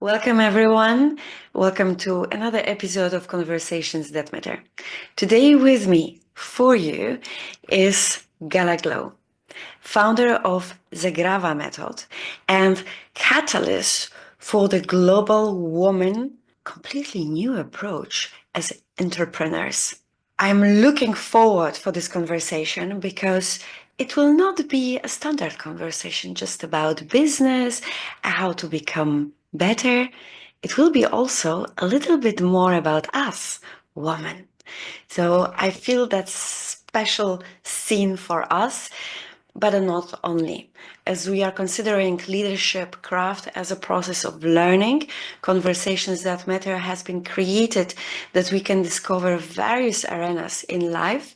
Welcome, everyone. Welcome to another episode of Conversations That Matter. Today, with me for you is Gala Glow, founder of Zagrawa method and catalyst for the global woman completely new approach as entrepreneurs. I'm looking forward for this conversation because it will not be a standard conversation just about business, how to become better. It will be also a little bit more about us, women. So I feel that special scene for us, but not only. As we are considering leadership craft as a process of learning, Conversations That Matter has been created that we can discover various arenas in life.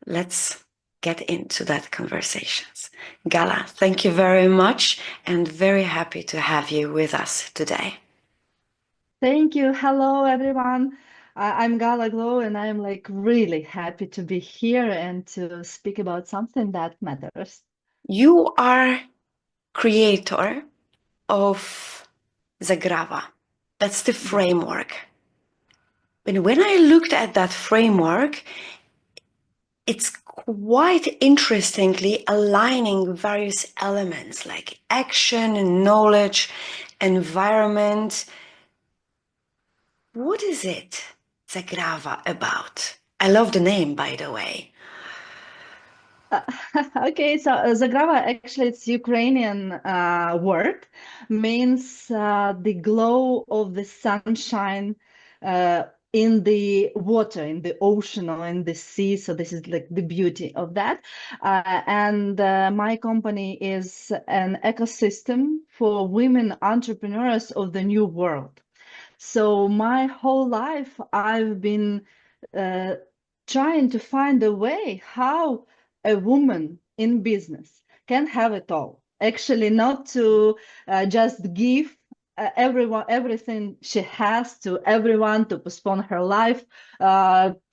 Let's get into that conversations. Gala, thank you very much and very happy to have you with us today. Thank you. Hello, everyone. I'm Gala Glow, and I'm like really happy to be here and to speak about something that matters. You are creator of Zagrawa. That's the Yeah. framework. And when I looked at that framework, it's quite interestingly aligning various elements like action, knowledge, environment. What is it, Zagrawa, about? I love the name, by the way. Uh, okay, so Zagrawa actually it's Ukrainian word, means the glow of the sunshine uh, in the water, in the ocean or in the sea. So this is like the beauty of that. And my company is an ecosystem for women entrepreneurs of the new world. So my whole life, I've been uh, trying to find a way how a woman in business can have it all. Actually, not to just give everyone everything she has to everyone to postpone her life,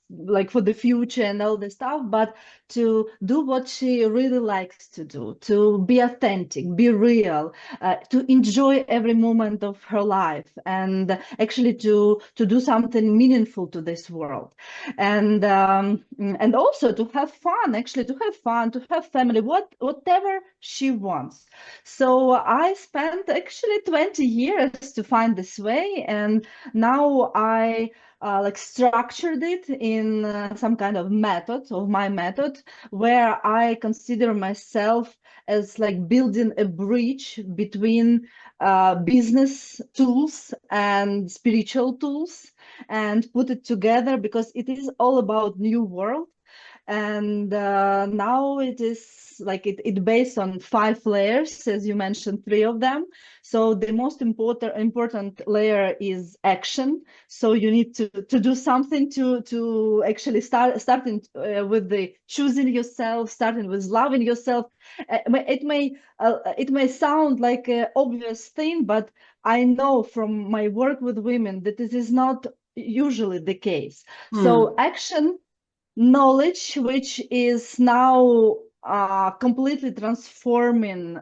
like for the future and all this stuff, but to do what she really likes to do, to be authentic, be real, to enjoy every moment of her life, and actually to do something meaningful to this world, and also to have fun, actually to have fun, to have family, whatever she wants. So I spent actually 20 years to find this way, and now I like structured it in some kind of method of my method, where I consider myself as like building a bridge between business tools and spiritual tools, and put it together because it is all about new world. And now it is like it based on 5 layers, as you mentioned, 3 of them. So the most important layer is action. So you need to do something to actually starting with the choosing yourself, starting with loving yourself. It may sound like an obvious thing, but I know from my work with women that this is not usually the case. So action, knowledge, which is now completely transforming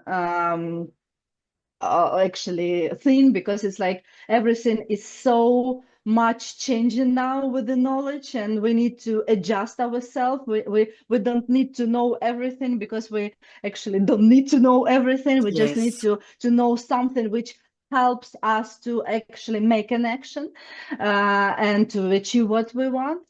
actually thing, because it's like everything is so much changing now with the knowledge, and we need to adjust ourselves. We don't need to know everything, because we actually don't need to know everything. We just need Yes. to know something which helps us to actually make an action and to achieve what we want.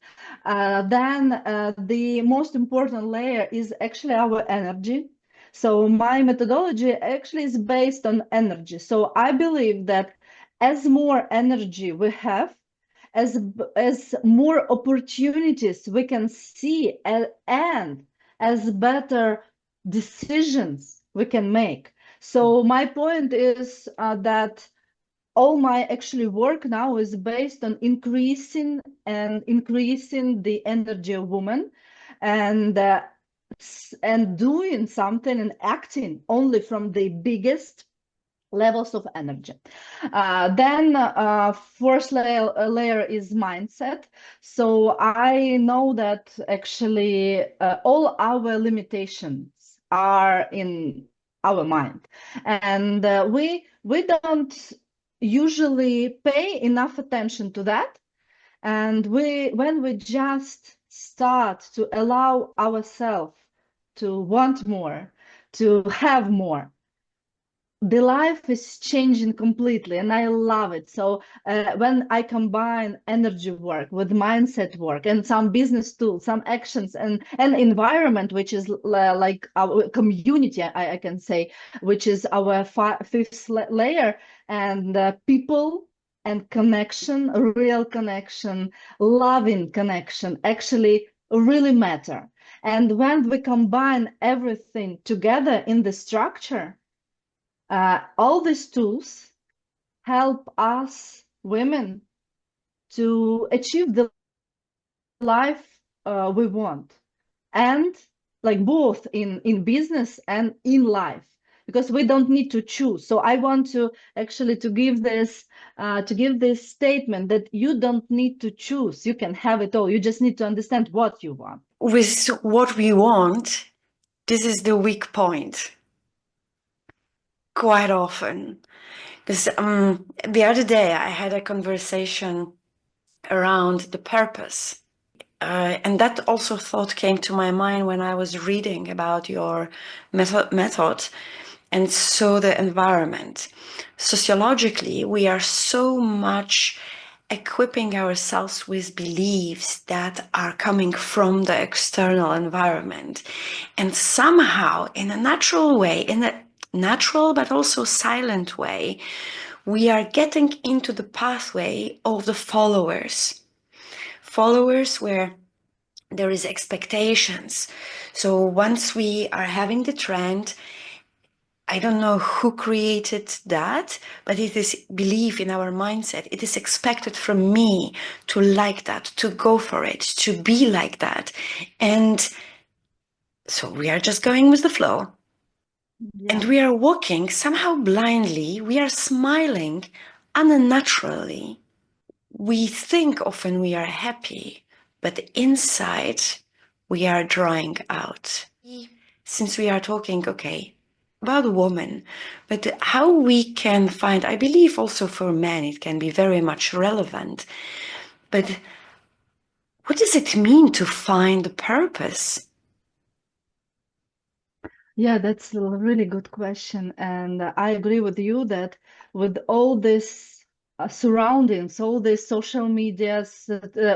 Then the most important layer is actually our energy. So my methodology actually is based on energy. So I believe that as more energy we have, as more opportunities we can see, and as better decisions we can make. So my point is that all my actually work now is based on increasing the energy of woman, and and doing something and acting only from the biggest levels of energy. Then fourth layer is mindset. So I know that actually all our limitations are in our mind, and we don't usually pay enough attention to that. And when we just start to allow ourselves to want more, to have more, the life is changing completely, and I love it. So when I combine energy work with mindset work and some business tools, some actions, and environment, which is like our community, I can say, which is our fifth layer, and people and connection, real connection, loving connection, actually really matter. And when we combine everything together in the structure, all these tools help us women to achieve the life we want, and like both in business and in life, because we don't need to choose. So I want to actually to give this statement that you don't need to choose. You can have it all. You just need to understand what you want. With what we want, this is the weak point quite often. Because the other day I had a conversation around the purpose. And that also thought came to my mind when I was reading about your method and so the environment. Sociologically, we are so much equipping ourselves with beliefs that are coming from the external environment. And somehow, in a natural way, in a natural but also silent way, we are getting into the pathway of the followers. Followers where there is expectations. So once we are having the trend, I don't know who created that, but it is belief in our mindset. It is expected from me to like that, to go for it, to be like that. And so we are just going with the flow. Yeah. And we are walking somehow blindly. We are smiling unnaturally. We think often we are happy, but inside we are drawing out. Since we are talking, okay, about a woman, but how we can find, I believe also for men, it can be very much relevant. But what does it mean to find the purpose? Yeah, that's a really good question. And I agree with you that with all this surroundings, all this social medias,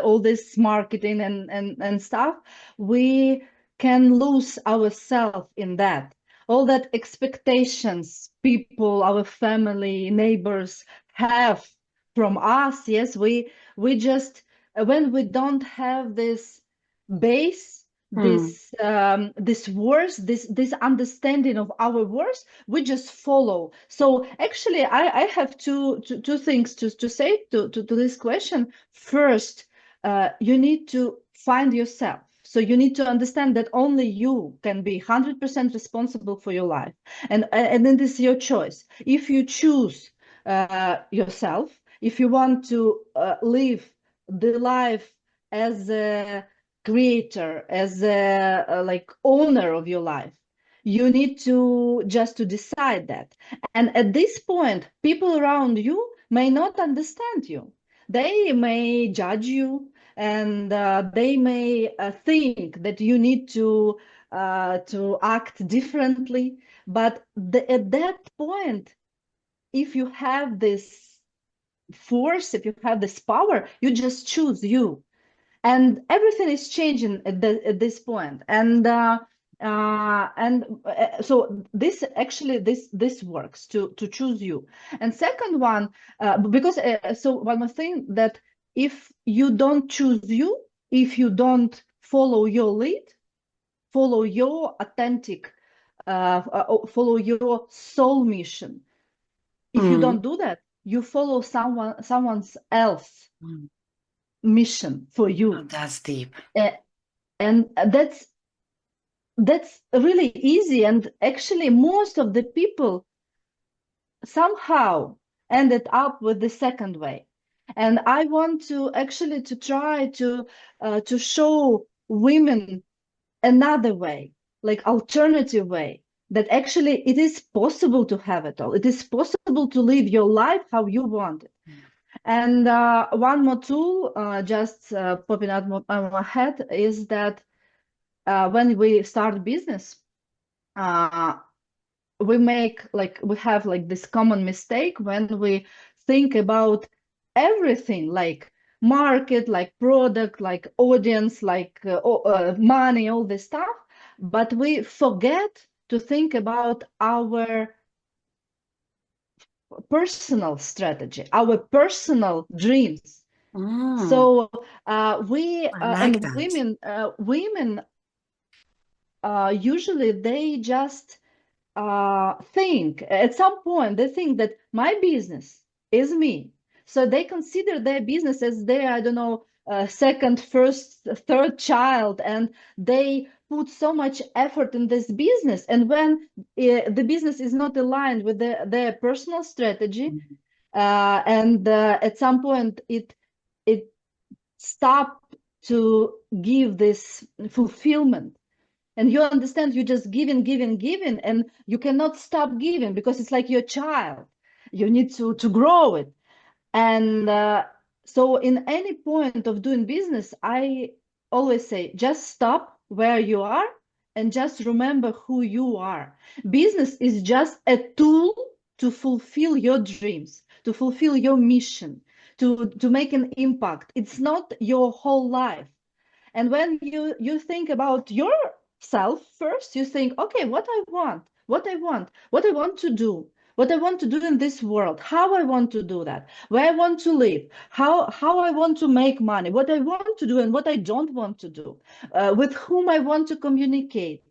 all this marketing and stuff, we can lose ourselves in that. All that expectations people, our family, neighbors have from us. Yes, we just when we don't have this base, this words, this understanding of our words, we just follow. So actually I have two things to say to this question. First, you need to find yourself. So you need to understand that only you can be 100% responsible for your life, and then this is your choice. If you choose yourself, if you want to live the life as a creator, as a like owner of your life, you need to just to decide that. And at this point, people around you may not understand you. They may judge you, and they may think that you need to act differently. But at that point, if you have this force, if you have this power, you just choose you, and everything is changing at this point. So this actually this works to choose you. And second one, because so one more thing, that if you don't choose you, if you don't follow your lead, follow your authentic follow your soul mission, if you don't do that, you follow someone's else mission for you. Oh, that's deep. And that's really easy. And actually most of the people somehow ended up with the second way. And I want to actually to try to show women another way, like alternative way, that actually it is possible to have it all. It is possible to live your life how you want it. And one more tool just popping out of my head is that when we start business, uh, we have like this common mistake when we think about everything like market, like product, like audience, like money, all this stuff, but we forget to think about our personal strategy, our personal dreams. Mm, So we I like and that. women usually they just think at some point they think that my business is me, so they consider their business as their, I don't know, second, first, third child, and they put so much effort in this business, and when the business is not aligned with their personal strategy, Mm. and at some point it stop to give this fulfillment, and you understand you just giving, and you cannot stop giving because it's like your child. You need to grow it. And so in any point of doing business, I always say, just stop where you are and just remember who you are. Business is just a tool to fulfill your dreams, to fulfill your mission, to make an impact. It's not your whole life. And when you think about yourself first, you think, okay, what I want to do, what I want to do in this world, how I want to do that, where I want to live, how I want to make money, what I want to do and what I don't want to do, with whom I want to communicate.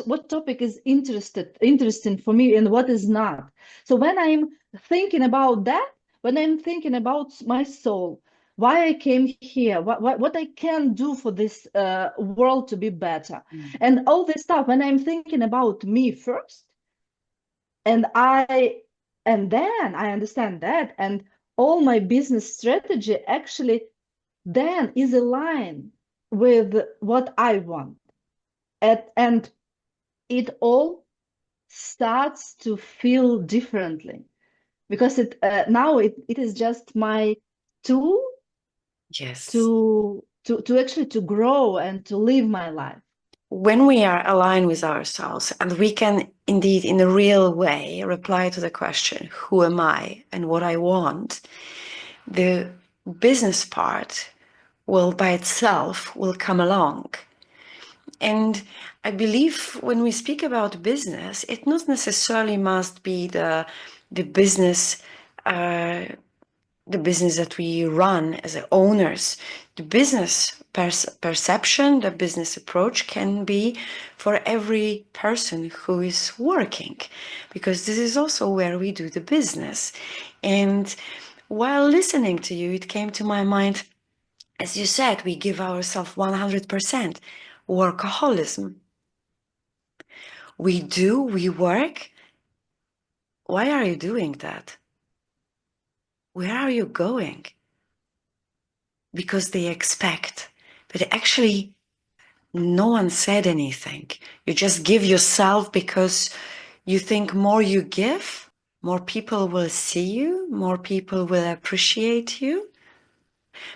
What topic is interesting for me and what is not. So when I'm thinking about that, when I'm thinking about my soul, why I came here, what I can do for this world to be better, Mm. and all this stuff. When I'm thinking about me first, and then I understand that, and all my business strategy actually then is aligned with what I want, and it all starts to feel differently because it is just my tool Yes. to actually to grow and to live my life. When we are aligned with ourselves and we can indeed, in a real way, reply to the question, who am I and what I want, the business part will by itself will come along. And I believe when we speak about business, it not necessarily must be the business uh, the business that we run as owners. The business perception, the business approach can be for every person who is working, because this is also where we do the business. And while listening to you, it came to my mind, as you said, we give ourselves 100% workaholism. We work. Why are you doing that? Where are you going? Because they expect. But actually, no one said anything. You just give yourself because you think more you give, more people will see you, more people will appreciate you.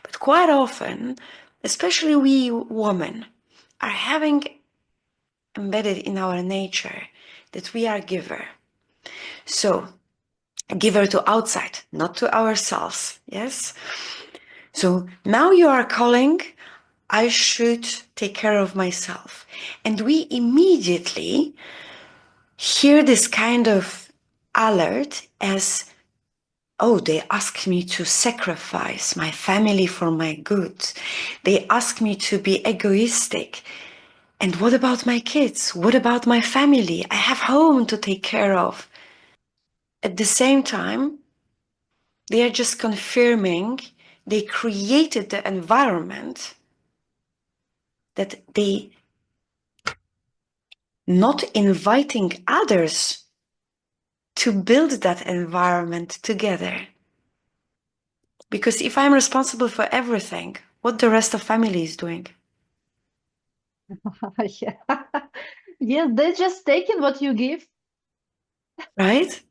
But quite often, especially we women, are having embedded in our nature that we are giver. So, giver to outside, not to ourselves. Yes? So now you are calling, I should take care of myself. And we immediately hear this kind of alert as, oh, they ask me to sacrifice my family for my good. They ask me to be egoistic. And what about my kids? What about my family? I have home to take care of. At the same time, they are just confirming they created the environment that they not inviting others to build that environment together. Because if I'm responsible for everything, what the rest of family is doing, Yeah. Yes, they're just taking what you give. right?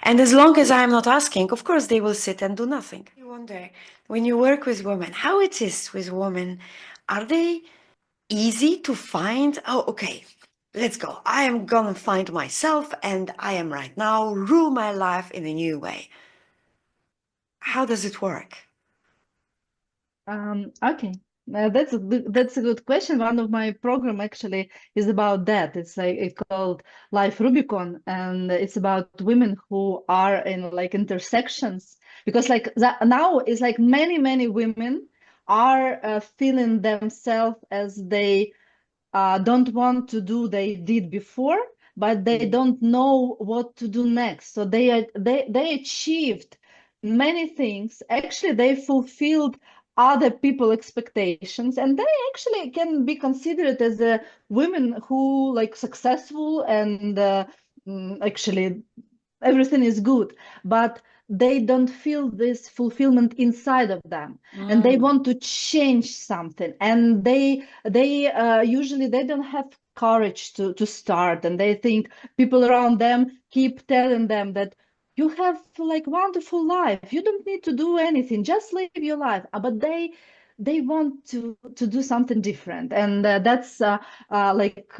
And as long as I'm not asking, of course they will sit and do nothing. You wonder, when you work with women, how it is with women. Are they easy to find? Oh, okay, let's go. I am gonna find myself and I am right now rule my life in a new way. How does it work? Okay. That's a good question. One of my program actually is about that. It's called Life Rubicon, and it's about women who are in like intersections because like that now is like many women are feeling themselves as they don't want to do they did before, but they Mm. don't know what to do next. So they achieved many things. Actually, they fulfilled other people expectations, and they actually can be considered as a women who like successful and actually everything is good, but they don't feel this fulfillment inside of them, and they Mm. want to change something, and they usually they don't have courage to start, and they think people around them keep telling them that you have like wonderful life, you don't need to do anything, just live your life. But they want to do something different, and that's like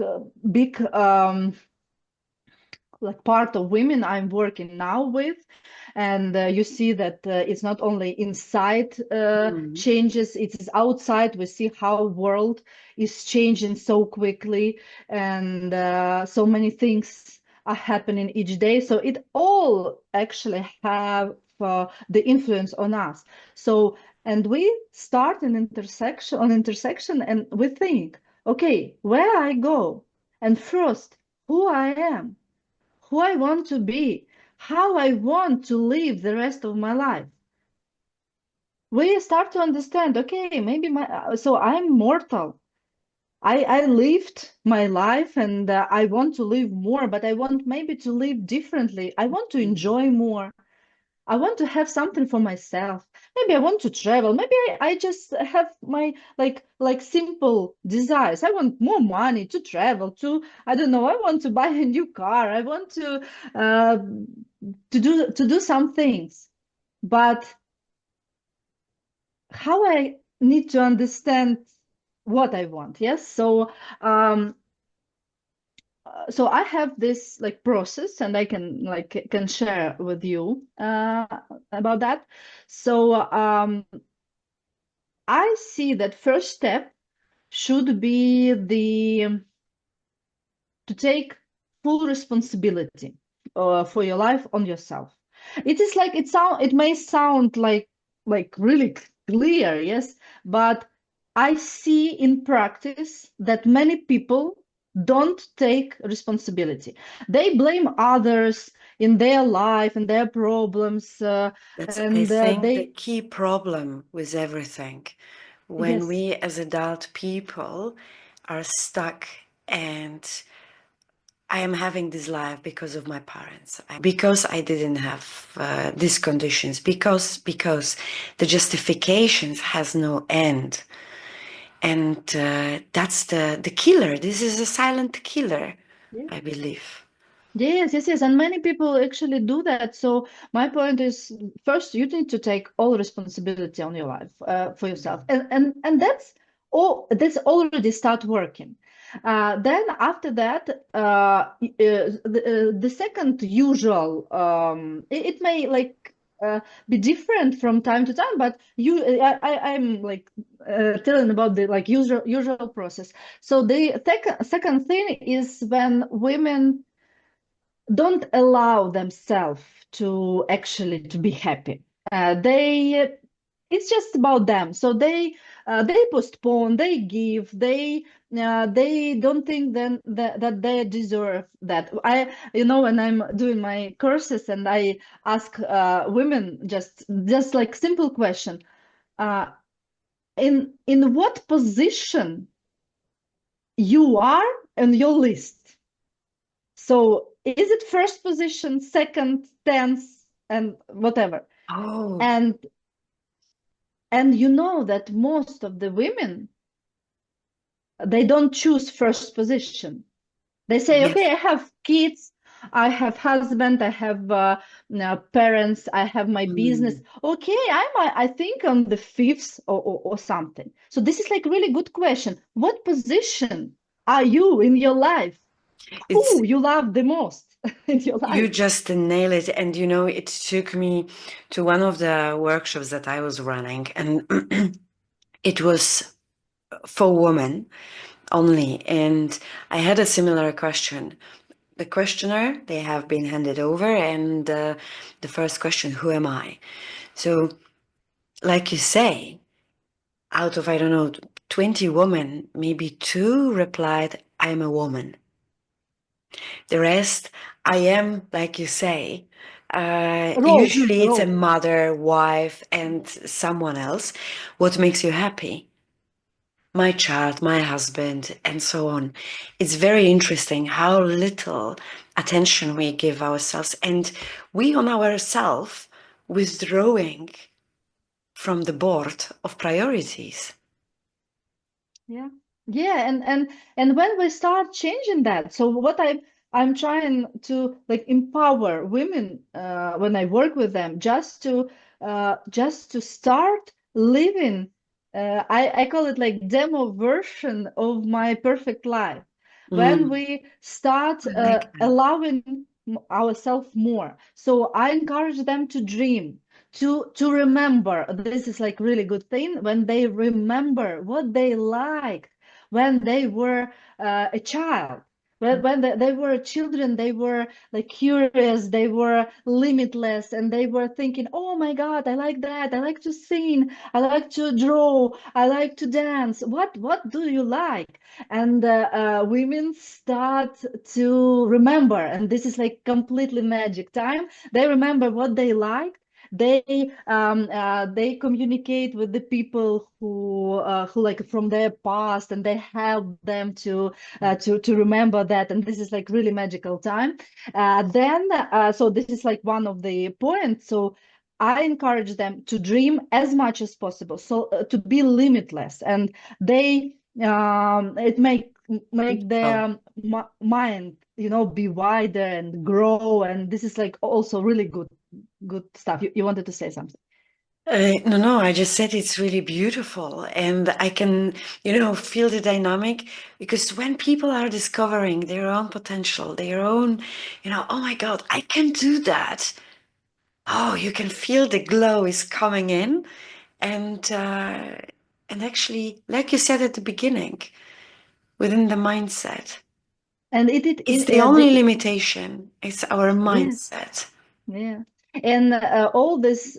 big like part of women I'm working now with. And you see that it's not only inside Mm. changes, it is outside. We see how world is changing so quickly, and so many things are happening each day. So it all actually have the influence on us. So, and we start an intersection and we think, okay, where I go, and first, who I am, who I want to be, how I want to live the rest of my life. We start to understand, okay, maybe so I'm mortal. I lived my life, and I want to live more, but I want maybe to live differently. I want to Mm. enjoy more. I want to have something for myself. Maybe I want to travel. Maybe I just have my like simple desires. I want more money to travel to. I don't know. I want to buy a new car. I want uh, to do some things. But how I need to understand what I want. Yes. Um, so I have this like process, and I can share with you about that. So I see that first step should be the to take full responsibility for your life on yourself. It is like it may sound like really clear, yes, but I see in practice that many people don't take responsibility. They blame others in their life and their problems, That's, I and think, the they key problem with everything. When yes. we as adult people are stuck and I am having this life because of my parents, because I didn't have these conditions, because the justifications has no end, and that's the killer. This is a silent killer, I believe. Yes. And many people actually do that. So my point is, first you need to take all responsibility on your life for yourself, and that's already start working. Then after that, the second usual, it may like be different from time to time, but I'm like telling about the like usual process. So the second thing is when women don't allow themselves to actually to be happy. They it's just about them. So they postpone, they give, they don't think then that they deserve that. When I'm doing my courses and I ask women just like simple question, uh, in what position you are on your list. So is it first position, second, tenth, and whatever. Oh, And you know that most of the women, they don't choose first position. They say, yes. okay, I have kids, I have husband, I have parents, I have my business. Mm. Okay, I think on the fifth or something. So this is like really good question. What position are you in your life? It's Who you love the most in your you life? just nail it. And you know, it took me to one of the workshops that I was running, and it was for women only. And I had a similar question. The questionnaire, they have been handed over, and the first question, who am I? So, like you say, out of, I don't know, 20 women, maybe two replied, I'm a woman. The rest, I am, like you say, usually it's a Role. mother, wife, and someone else. What makes you happy? My child, my husband, and so on. It's very interesting how little attention we give ourselves, and we on ourselves withdrawing from the board of priorities. Yeah. Yeah, and when we start changing that, so what I'm trying to like empower women when I work with them just to start living I call it like demo version of my perfect life. When Mm, we start I like that. allowing ourselves more. So I encourage them to dream, to remember. This is like really good thing when they remember what they liked when they were a child. When they were children, they were like curious, they were limitless, and they were thinking, oh my God, I like that. I like to sing. I like to draw. I like to dance. What do you like? And women start to remember, and this is like completely magic time. They remember what they like. They communicate with the people who like from their past, and they help them to remember that. And this is like really magical time. Then so this is like one of the points. So I encourage them to dream as much as possible, so to be limitless, and they it make Oh, their mind, be wider and grow. And this is like also really good stuff. You wanted to say something. no, no, I just said it's really beautiful. And I can, feel the dynamic because when people are discovering their own potential, their own, oh my God, I can do that. Oh, you can feel the glow is coming in. And actually, like you said at the beginning, within the mindset, And it it's the only the limitation. It's our yeah. mindset. Yeah, and all this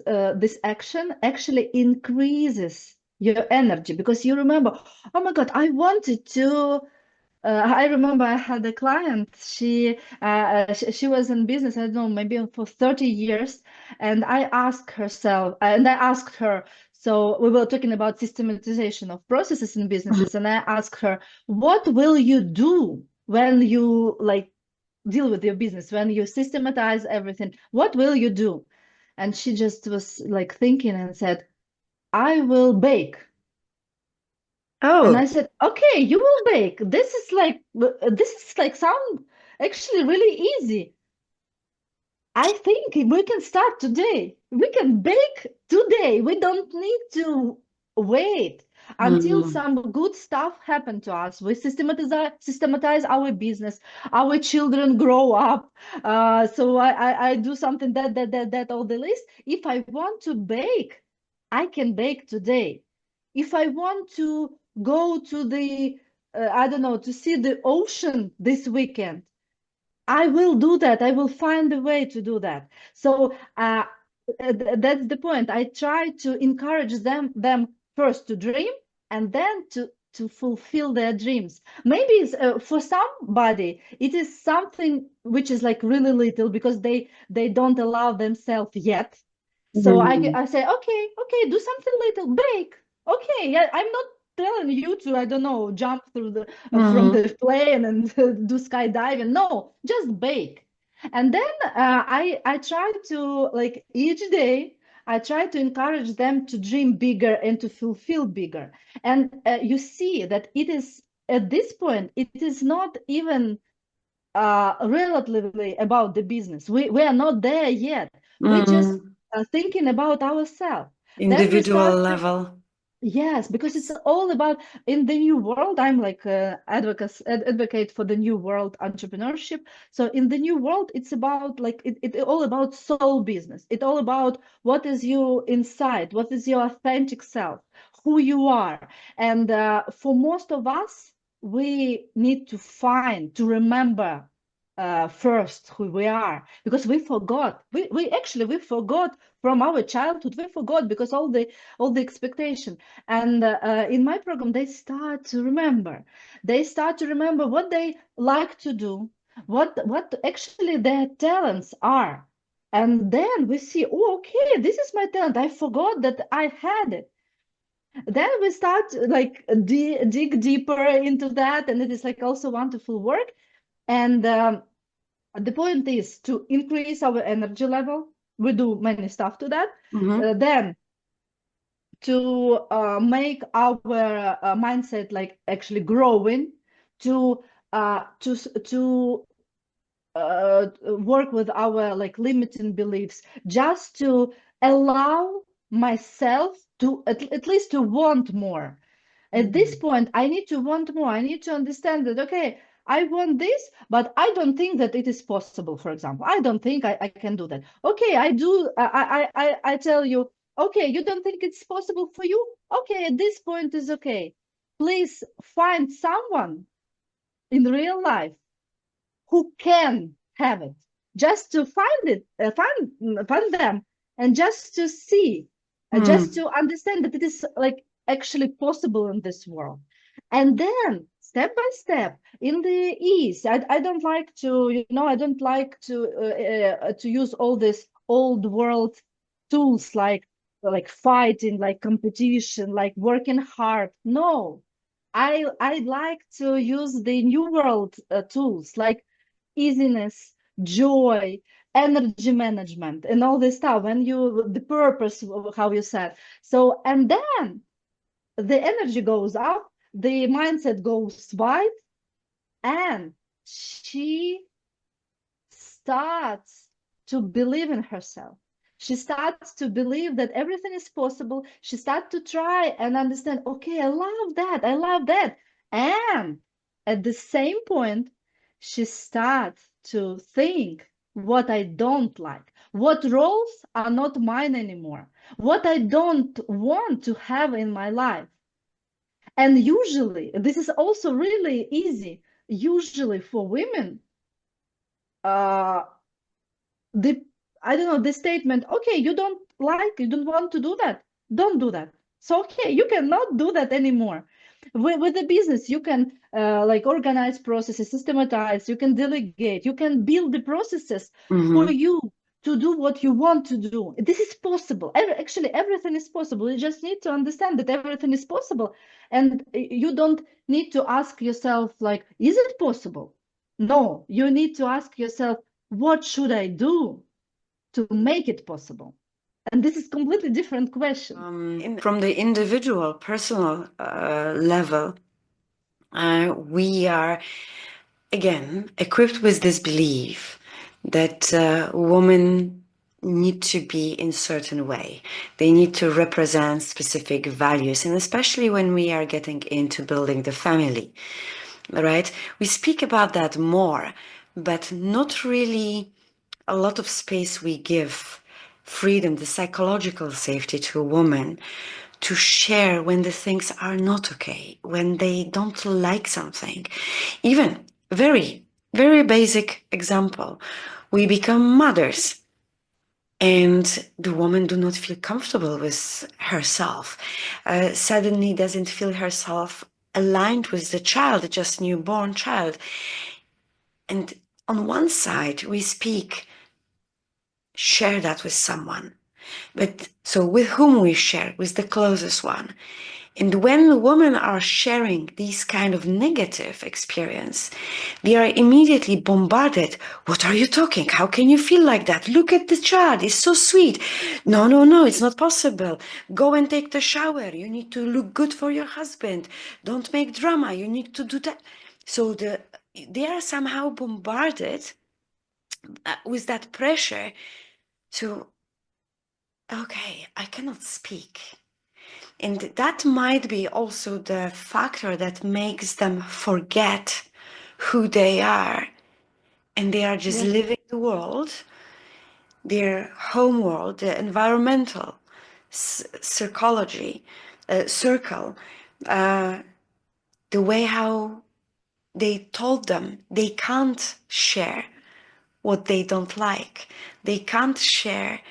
action actually increases your energy because you remember, oh my God, I wanted to. I remember I had a client. She was in business, I don't know, maybe for 30 years, and I asked her. So we were talking about systematization of processes in businesses, and I asked her, "What will you do when you like deal with your business, when you systematize everything? What will you do?" And she just was like thinking and said, "I will bake." And Oh, I said, "Okay, you will bake. This is like sound actually really easy. I think we can start today. We can bake today. We don't need to wait until mm, some good stuff happen to us. We systematize our business. Our children grow up. So I do something that all the list. If I want to bake, I can bake today. If I want to go to the I don't know, to see the ocean this weekend, I will do that. I will find a way to do that. So that's the point. I try to encourage them first to dream, and then to fulfill their dreams. Maybe for somebody it is something which is like really little because they don't allow themselves yet. So mm, I say, okay, do something little, bake. Okay, yeah, I'm not telling you to, I don't know, jump through the from mm. the plane and do skydiving. No, just bake. And then I try to, like, each day, I try to encourage them to dream bigger and to fulfill bigger. And you see that it is at this point, it is not even relatively about the business. We are not there yet. We're just Mm. thinking about ourselves. Then we Individual start. level. Yes, because it's all about in the new world. I'm like advocate for the new world entrepreneurship. So in the new world, it's about like it all about soul business. It's all about what is you inside, what is your authentic self, who you are. And for most of us, we need to find, to remember first who we are, because we forgot. We actually we forgot from our childhood. We forgot because all the expectation. And in my program, they start to remember. They start to remember what they like to do, what actually their talents are. And then we see, oh, okay, this is my talent. I forgot that I had it. Then we start like dig deeper into that, and it is like also wonderful work. And the point is to increase our energy level. We do many stuff to that. Mm-hmm. Then to make our mindset like actually growing, to to work with our like limiting beliefs, just to allow myself to at least to want more. At this point, I need to want more. I need to understand that, okay, I want this, but I don't think that it is possible, for example. I don't think I can do that. Okay, I do. I tell you, okay, you don't think it's possible for you? Okay, at this point is okay. Please find someone in real life who can have it, just to find it, find them, and just to see, just Mm. to understand that it is like actually possible in this world. And then step by step in the ease. I don't like to, I don't like to use all this old world tools like fighting, like competition, like working hard. No, I like to use the new world tools like easiness, joy, energy management, and all this stuff. And you, the purpose, how you said. So, and then the energy goes up, the mindset goes wide, and she starts to believe in herself. She starts to believe that everything is possible. She starts to try and understand, okay, I love that. I love that. And at the same point, she starts to think what I don't like, what roles are not mine anymore, what I don't want to have in my life. And usually, this is also really easy. Usually for women, uh, the I don't know, the statement, okay, you don't want to do that, don't do that. So okay, you cannot do that anymore. With the business, you can like organize processes, systematize, you can delegate, you can build the processes for Mm-hmm. you to do what you want to do. This is possible. Actually, everything is possible. You just need to understand that everything is possible, and you don't need to ask yourself like, is it possible? No, you need to ask yourself, what should I do to make it possible? And this is completely different question. From the individual, personal level, we are again equipped with this belief that women need to be in certain way. They need to represent specific values, and especially when we are getting into building the family, right? We speak about that more, but not really a lot of space we give freedom, the psychological safety to a woman to share when the things are not okay, when they don't like something. Even very, very basic example, we become mothers and the woman do not feel comfortable with herself, suddenly doesn't feel herself aligned with the child, the just newborn child. And on one side, we speak, share that with someone. But so with whom we share, with the closest one. And when women are sharing these kind of negative experience, they are immediately bombarded. What are you talking? How can you feel like that? Look at the child. It's so sweet. No, no, no, it's not possible. Go and take the shower. You need to look good for your husband. Don't make drama. You need to do that. So they are somehow bombarded with that pressure to, okay, I cannot speak. And that might be also the factor that makes them forget who they are. And they are just Yes. living the world, their home world, the environmental psychology, circle, uh, the way how they told them they can't share what they don't like. They can't share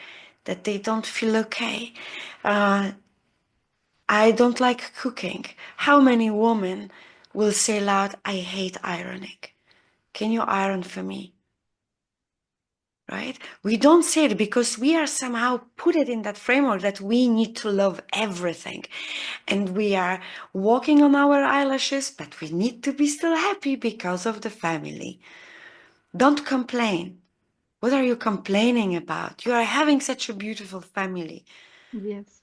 that they don't feel okay. I don't like cooking. How many women will say loud, I hate ironing? Can you iron for me? Right? We don't say it because we are somehow put it in that framework that we need to love everything. And we are walking on our eyelashes, but we need to be still happy because of the family. Don't complain. What are you complaining about? You are having such a beautiful family. Yes.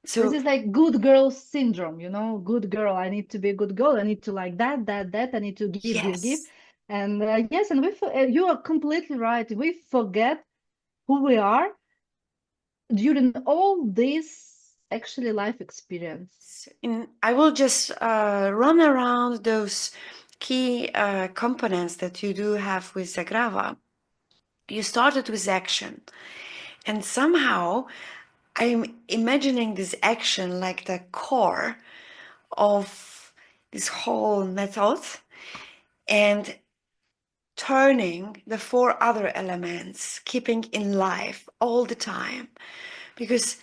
This So, is like good girl syndrome, good girl. I need to be a good girl. I need to like that. I need to give, give, give. yes. And yes, and you are completely right. We forget who we are during all this actually life experience. I will just run around those key components that you do have with Zagrawa. You started with action, and somehow I'm imagining this action like the core of this whole method and turning the four other elements, keeping in life all the time. Because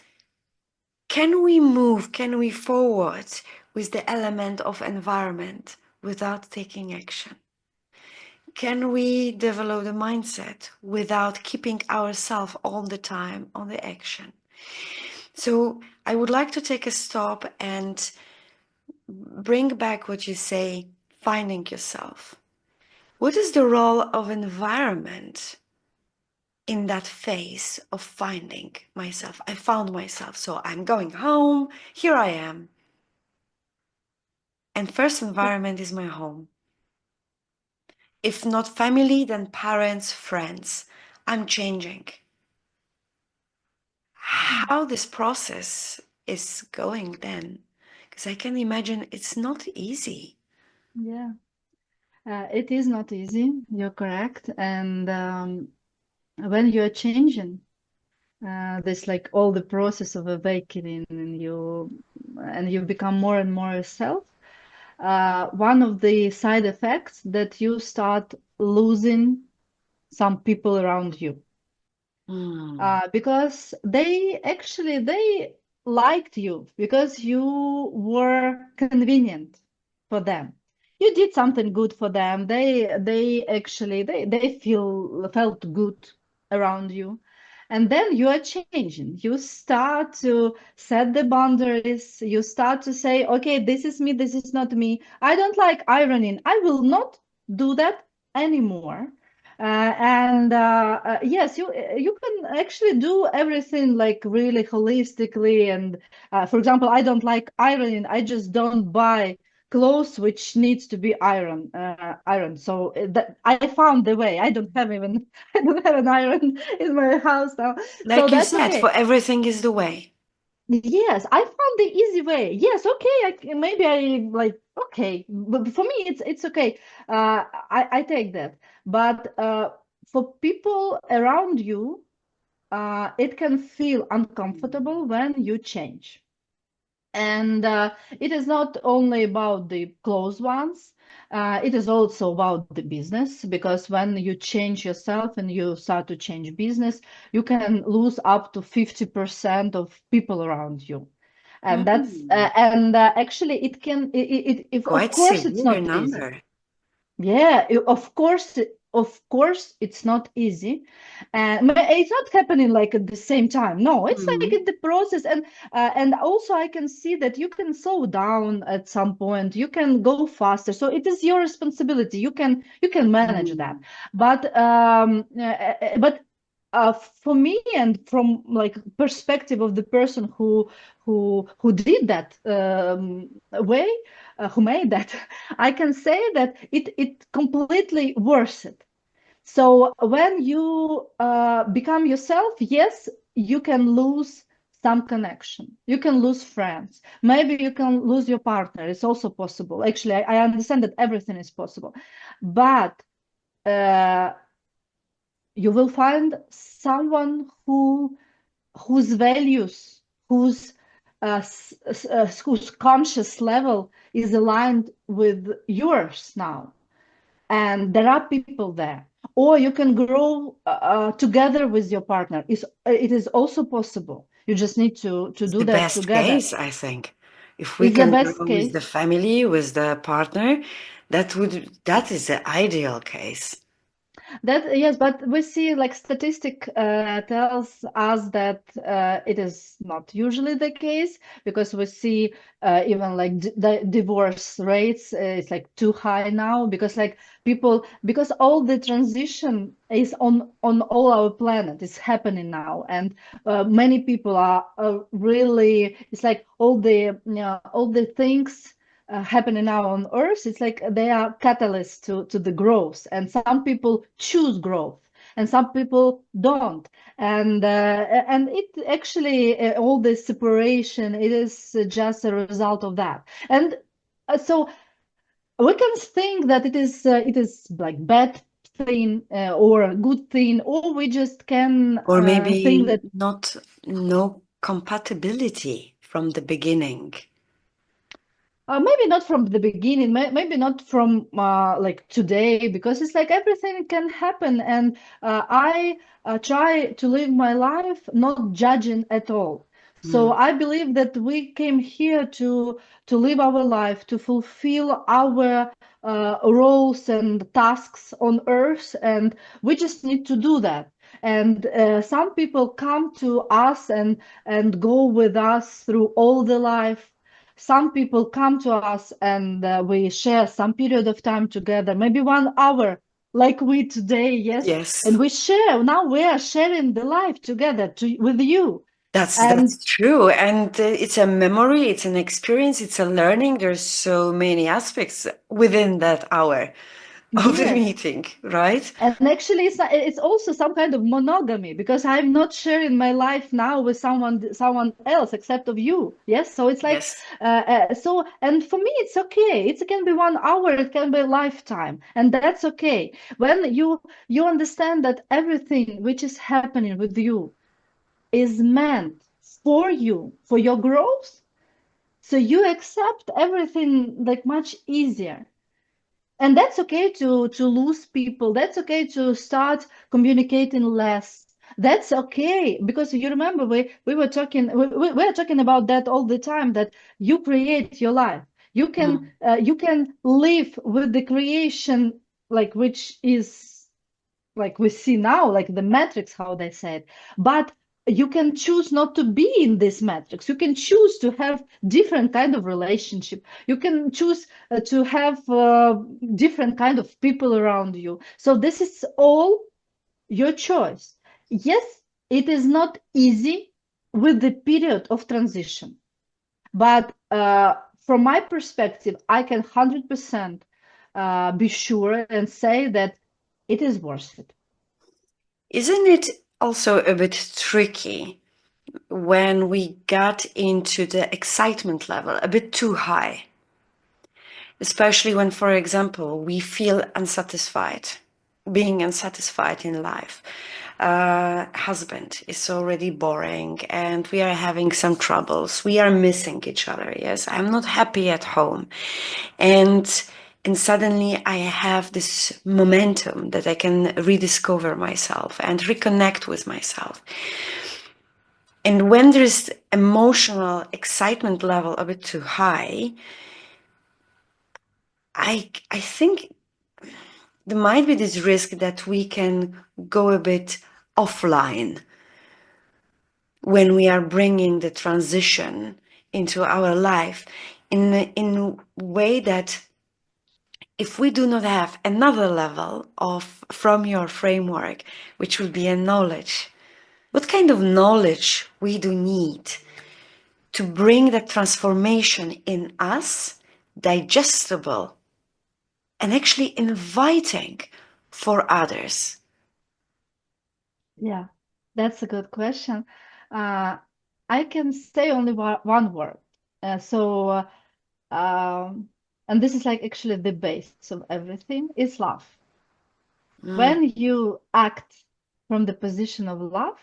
can we move, can we forward with the element of environment without taking action? Can we develop the mindset without keeping ourselves all the time on the action? So I would like to take a stop and bring back what you say, finding yourself. What is the role of environment in that phase of finding myself? I found myself, so I'm going home, here I am. And first environment is my home. If not family, then parents, friends. I'm changing. How this process is going then? Because I can imagine it's not easy. Yeah, it is not easy. You're correct. And when you're changing, this like all the process of awakening, and you become more and more yourself. One of the side effects that you start losing some people around you. Hmm. Because they liked you because you were convenient for them. You did something good for them. They actually they felt good around you. And then you are changing. You start to set the boundaries. You start to say, okay, this is me, this is not me. I don't like ironing. I will not do that anymore. And yes, you can actually do everything like really holistically. And for example, I don't like ironing. I just don't buy clothes which needs to be ironed. So that I found the way. I don't have even I don't have an iron in my house now, so Like you that's said, okay. for everything is the way. Yes, I found the easy way. Yes, okay. Maybe I like okay, but for me it's okay. I take that. But for people around you, it can feel uncomfortable when you change. And it is not only about the close ones, it is also about the business, because when you change yourself and you start to change business, you can lose up to 50% of people around you. And that's Hmm. and actually it can it, it if of Quite course it's severe not easy. number. Yeah, of course of course, it's not easy, and it's not happening like at the same time. No, it's like in the process, and also I can see that you can slow down at some point. You can go faster. So it is your responsibility. You can manage that. Mm. But for me, and from like perspective of the person who did that way, who made that, I can say that it completely worth it. So when you become yourself, yes, you can lose some connection. You can lose friends. Maybe you can lose your partner. It's also possible. Actually, I understand that everything is possible, but uh, you will find someone whose values, whose conscious level is aligned with yours now, and there are people there. Or you can grow together with your partner. It is also possible. You just need to It's do the that best together. case, I think. If we It's the can best grow with case. the family, with the partner, that is the ideal case. That yes, but we see like statistic tells us that it is not usually the case, because we see even like the divorce rates is like too high now, because like people, because all the transition is on all our planet is happening now, and many people are really, it's like all the things happening now on Earth. It's like they are catalysts to the growth, and some people choose growth and some people don't. And it actually all this separation, it is just a result of that. And so we can think that it is like bad thing or a good thing, or we just can Or think maybe that not, no compatibility from the beginning. maybe not from the beginning, maybe not from like today, because it's like everything can happen. And I try to live my life not judging at all. So Mm. I believe that we came here to live our life, to fulfill our roles and tasks on Earth, and we just need to do that. And some people come to us and go with us through all the life. Some people come to us and we share some period of time together, maybe 1 hour, like we today, yes, and Yes, we share. Now we are sharing the life together with you. And that's true. And it's a memory, it's an experience, it's a learning. There's so many aspects within that hour of the yes, meeting, right? and actually it's also some kind of monogamy, because I'm not sharing my life now with someone else except of you. Yes, so it's like Yes. so, and for me it's okay. It can be 1 hour, it can be a lifetime, and that's okay. When you understand that everything which is happening with you is meant for you, for your growth, so you accept everything like much easier. And that's okay to lose people. That's okay to start communicating less. That's okay, because you remember we were talking, we are talking about that all the time, that you create your life. Mm. You can live with the creation, like, which is like we see now, like the matrix, how they said. But you can choose not to be in this matrix. You can choose to have different kind of relationship. You can choose to have different kind of people around you. So this is all your choice. Yes, it is not easy with the period of transition, but from my perspective, I can 100% be sure and say that it is worth it. Isn't it also a bit tricky when we got into the excitement level a bit too high? Especially when, for example, we feel unsatisfied, being unsatisfied in life. Husband is already boring and we are having some troubles. We are missing each other. Yes, I'm not happy at home. And and suddenly I have this momentum that I can rediscover myself and reconnect with myself. And when there's emotional excitement level a bit too high, I think there might be this risk that we can go a bit offline when we are bringing the transition into our life in a way that if we do not have another level of from your framework, which will be a knowledge, what kind of knowledge we do need to bring that transformation in us digestible and actually inviting for others? Yeah, that's a good question. Uh, I can say only one word. So, and this is like actually the base of everything is love. Mm, When you act from the position of love,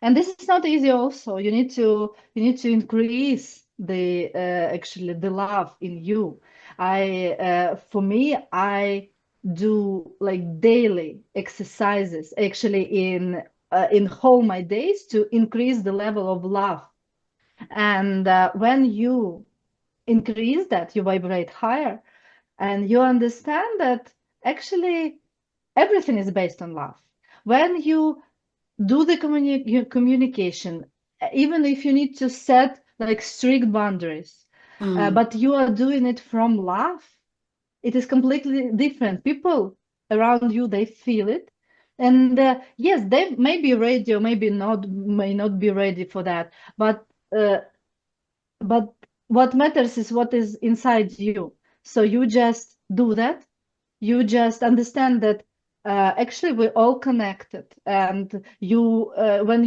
and this is not easy also, you need to increase the actually the love in you. For me, I do like daily exercises actually in whole my days to increase the level of love. And when you increase that, you vibrate higher, and you understand that actually everything is based on love. When you do the communication, even if you need to set like strict boundaries, mm, but you are doing it from love, it is completely different. People around you, they feel it. And yes, they may be ready or maybe not, may not be ready for that. Uh, but what matters is what is inside you. So you just do that. You just understand that actually we're all connected, and when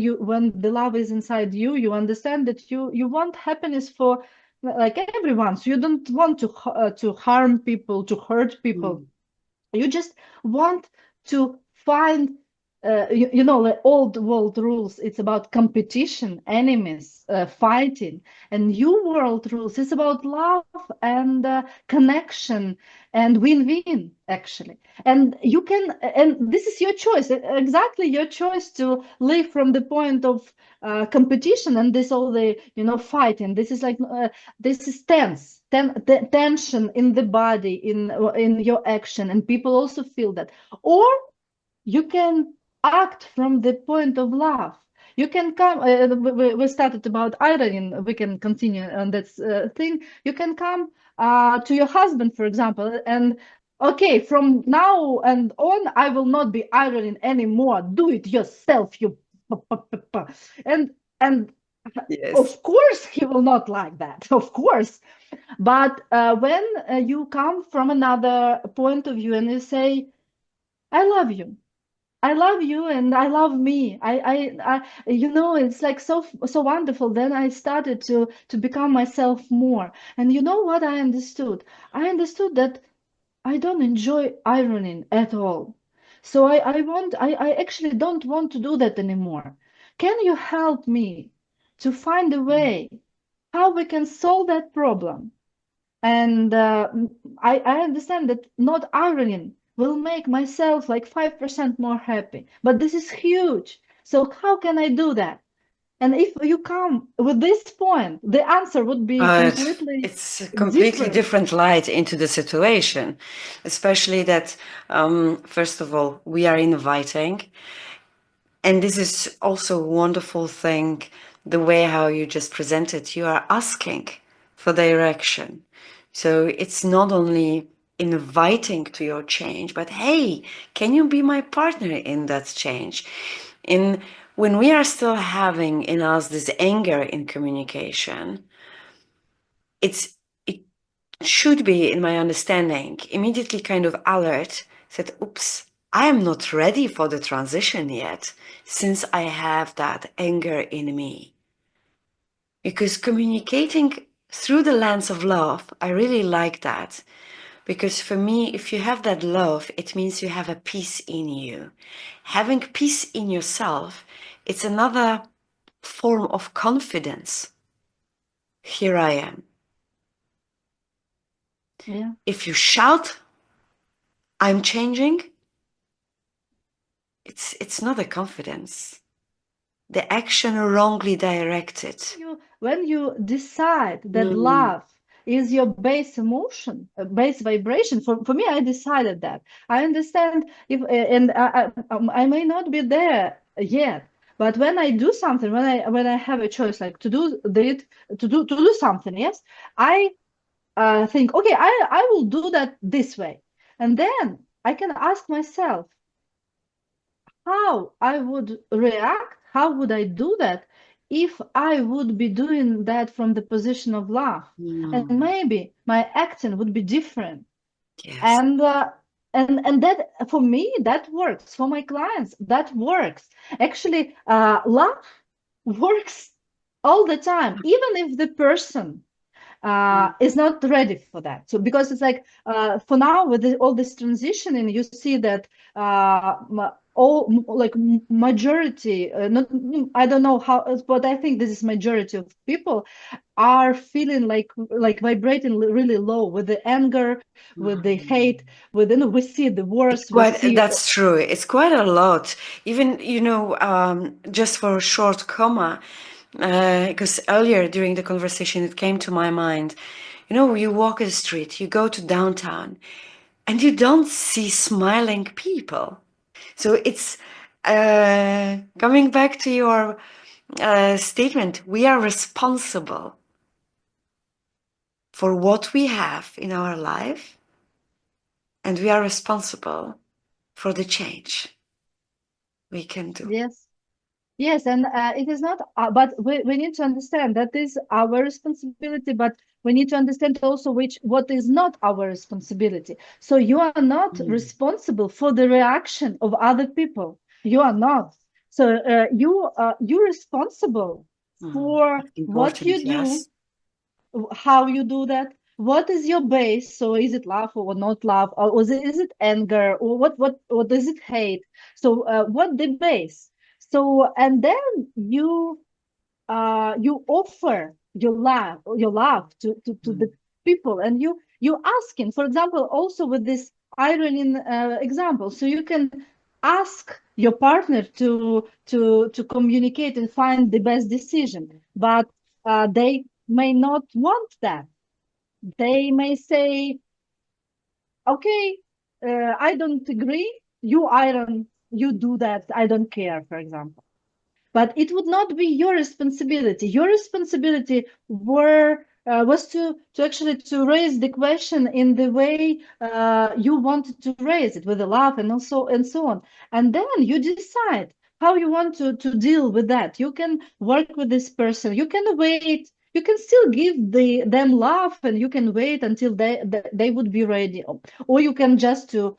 the love is inside you, you understand that you want happiness for like everyone. So you don't want to harm people, to hurt people. mm. You just want to find, you know, the old world rules. It's about competition, enemies, fighting. And new world rules is about love and connection and win-win, actually. And you can, and this is your choice, exactly your choice to live from the point of competition and this all the, you know, fighting. This is like this is tension in the body, in your action, and people also feel that. Or you can act from the point of love. You can come, we started about ironing, we can continue on that thing. You can come to your husband, for example, and okay, from now and on, I will not be ironing anymore. Do it yourself, you and and Yes. of course he will not like that, of course. But when you come from another point of view and you say, I love you, I love you, and I love me. You know, it's like so wonderful. Then I started to become myself more. And you know what I understood? I understood that I don't enjoy ironing at all. So I actually don't want to do that anymore. Can you help me to find a way how we can solve that problem? And I understand that not ironing will make myself like 5% more happy, but this is huge. So how can I do that? And if you come with this point, the answer would be completely It's a completely different. different light into the situation, especially that, first of all, we are inviting. And this is also a wonderful thing, the way how you just presented. You are asking for direction. So it's not only inviting to your change, but hey, can you be my partner in that change? In when we are still having in us this anger in communication, it should be, in my understanding, immediately kind of alert that, oops, I am not ready for the transition yet, since I have that anger in me. Because communicating through the lens of love, I really like that. Because for me, if you have that love, it means you have a peace in you. Having peace in yourself, it's another form of confidence. Here I am. Yeah. If you shout, I'm changing, it's not a confidence. The action wrongly directed. When you decide that Mm, love is your base emotion, base vibration. For me, I decided that. I understand if, and I may not be there yet, but when I do something, when I have a choice, like to do that, to do something, yes, I think, okay, I will do that this way, and then I can ask myself how I would react, how would I do that if I would be doing that from the position of love, and Mm, maybe my acting would be different, yes. and and that for me that works, for my clients that works. Actually, love works all the time, even if the person Mm, is not ready for that. So because it's like for now with all this transitioning, you see that all like majority, not, I don't know how, but I think this is majority of people are feeling like vibrating really low with the anger, with the mm. hate, with, you know, we see the It's wars, we quite, see. that's true. It's quite a lot. Even, just for a short comma, because earlier during the conversation, it came to my mind, you walk the street, you go to downtown, and you don't see smiling people. So it's coming back to your statement, we are responsible for what we have in our life, and we are responsible for the change we can do. Yes. Yes, and it is not, but we need to understand that is our responsibility, but we need to understand also what is not our responsibility. So you are not Mm. responsible for the reaction of other people. You are not. So you're responsible Mm. for That's what important, you do, yes. how you do that. What is your base? So is it love or not love, or is it anger, or what is it hate? So what the base? So and then you offer your love to the Mm. people, and you asking, for example, also with this ironing example, so you can ask your partner to communicate and find the best decision, but they may not want that. They may say, okay, I don't agree, you iron, you do that, I don't care, for example. But it would not be your responsibility. Your responsibility was to actually to raise the question in the way you wanted to raise it, with the love and so on. And then you decide how you want to deal with that. You can work with this person. You can wait. You can still give them love, and you can wait until they would be ready, or you can just to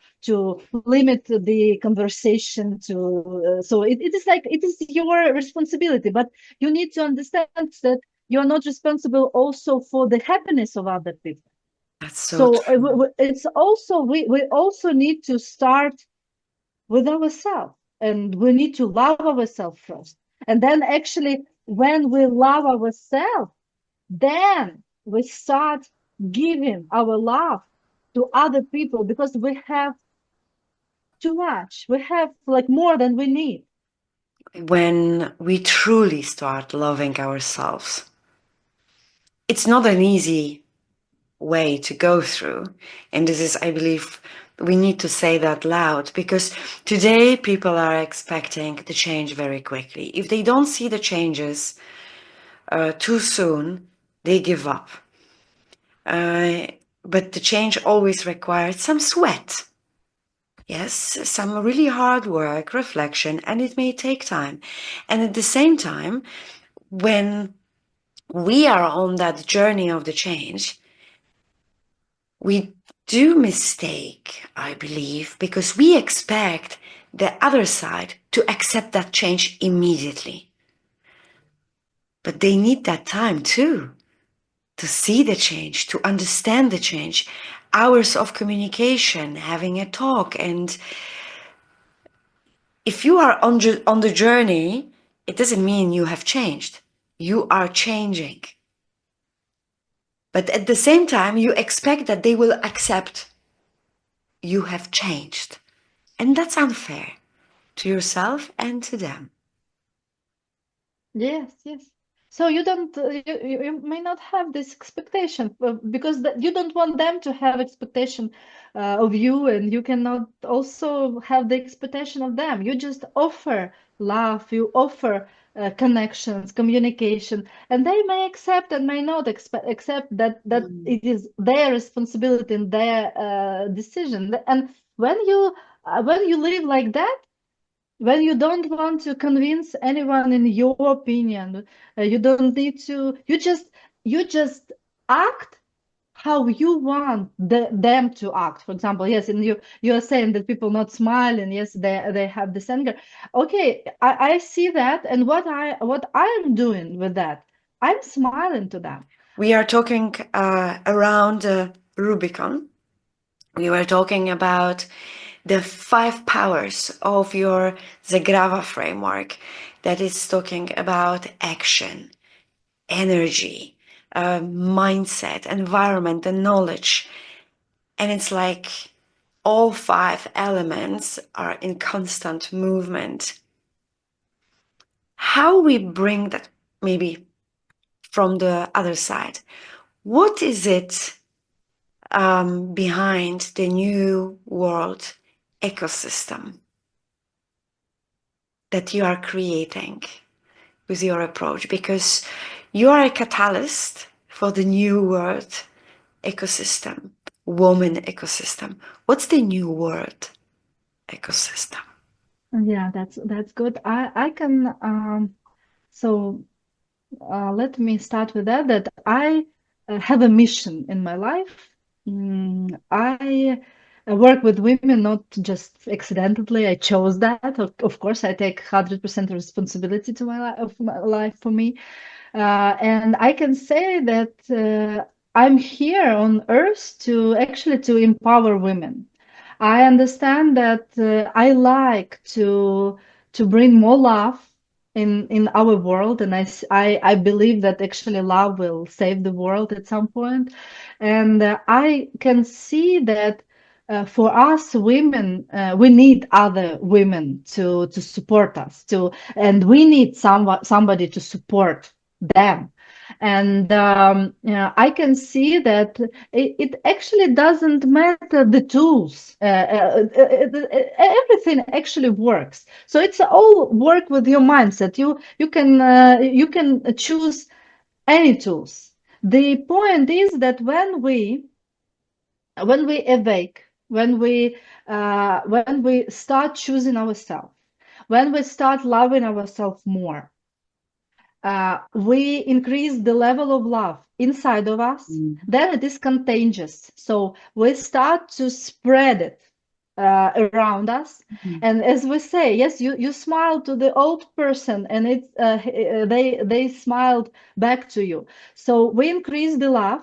limit the conversation to so it is like it is your responsibility, but you need to understand that you're not responsible also for the happiness of other people. That's so So true. it's also we also need to start with ourselves, and we need to love ourselves first, and then actually when we love ourselves, then we start giving our love to other people, because we have too much. We have like more than we need. When we truly start loving ourselves, it's not an easy way to go through. And this is, I believe, we need to say that loud, because today people are expecting the change very quickly. If they don't see the changes too soon, they give up. Uh, but the change always required some sweat. Yes, some really hard work, reflection, and it may take time. And at the same time, when we are on that journey of the change, we do mistake, I believe, because we expect the other side to accept that change immediately. But they need that time too, to see the change, to understand the change, hours of communication, having a talk. And if you are on the journey, it doesn't mean you have changed. You are changing. But at the same time, you expect that they will accept you have changed. And that's unfair to yourself and to them. Yes, yes. So you don't you may not have this expectation because you don't want them to have expectation of you, and you cannot also have the expectation of them. You just offer love, you offer connections, communication, and they may accept and may not accept that Mm. it is their responsibility and their decision. And when you live like that, when you don't want to convince anyone in your opinion, you don't need to, you just act how you want them to act. For example, yes, and you are saying that people not smiling, yes, they have this anger. Okay, I see that, and what I'm doing with that, I'm smiling to them. We are talking around Rubicon. We were talking about the 5 powers of your Zagrawa framework that is talking about action, energy, mindset, environment, and knowledge. And it's like all 5 elements are in constant movement. How we bring that maybe from the other side? What is it behind the new world ecosystem that you are creating with your approach? Because you are a catalyst for the new world ecosystem, woman ecosystem. What's the new world ecosystem? Yeah, that's good. I can so let me start with that I have a mission in my life. I work with women not just accidentally. I chose that. Of course, I take 100% responsibility to my life for me. And I can say that I'm here on earth to actually to empower women. I understand that I like to bring more love in our world, and I believe that actually love will save the world at some point. And I can see that for us women, we need other women to support us, and we need somebody to support them. And I can see that it actually doesn't matter the tools. Everything actually works. So it's all work with your mindset. You can choose any tools. The point is that when we awake, when we start choosing ourselves, when we start loving ourselves more, we increase the level of love inside of us, then it is contagious. So we start to spread it around us. And as we say, yes, you smile to the old person, and they smiled back to you. So we increase the love,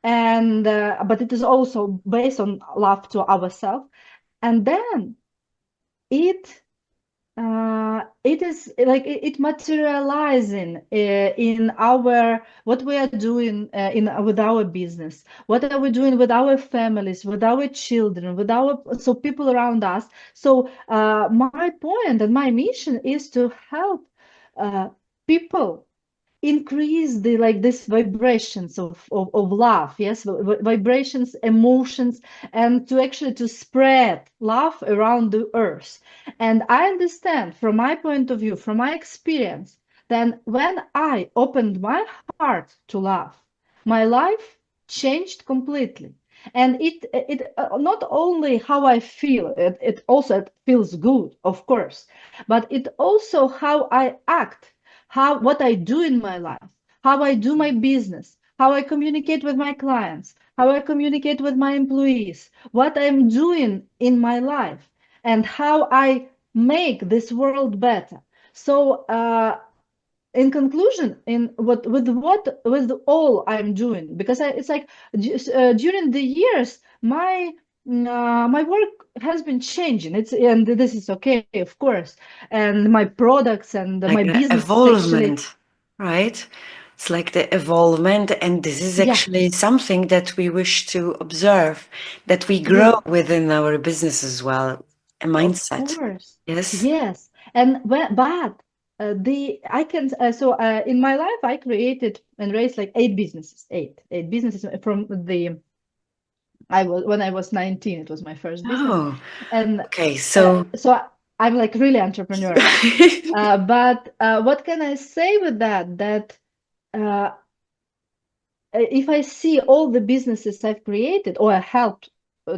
and but it is also based on love to ourselves, and then it it is like it materializing in our what we are doing in with our business. What are we doing with our families, with our children, with our so people around us? So my point and my mission is to help people increase the like this vibrations of love, yes, vibrations, emotions, and to actually to spread love around the earth. And I understand from my point of view, from my experience, then when I opened my heart to love, my life changed completely. And it not only how I feel, it also it feels good, of course, but it also how I act, how what I do in my life, how I do my business, how I communicate with my clients, how I communicate with my employees, what I'm doing in my life, and how I make this world better. So in conclusion, in what with all I'm doing, because it's like during the years my work has been changing. It's and this is okay, of course, and my products and my Like the business is actually evolvement, right? It's like the evolvement, and this is yeah, actually something that we wish to observe, that we yeah, grow within our business as well, a of mindset. course, Yes. yes. And but I can so in my life I created and raised like eight businesses from the I was when I was 19. It was my first business, Oh, and okay. So, so I'm like really entrepreneurial. But what can I say with that? That uh, if I see all the businesses I've created or I helped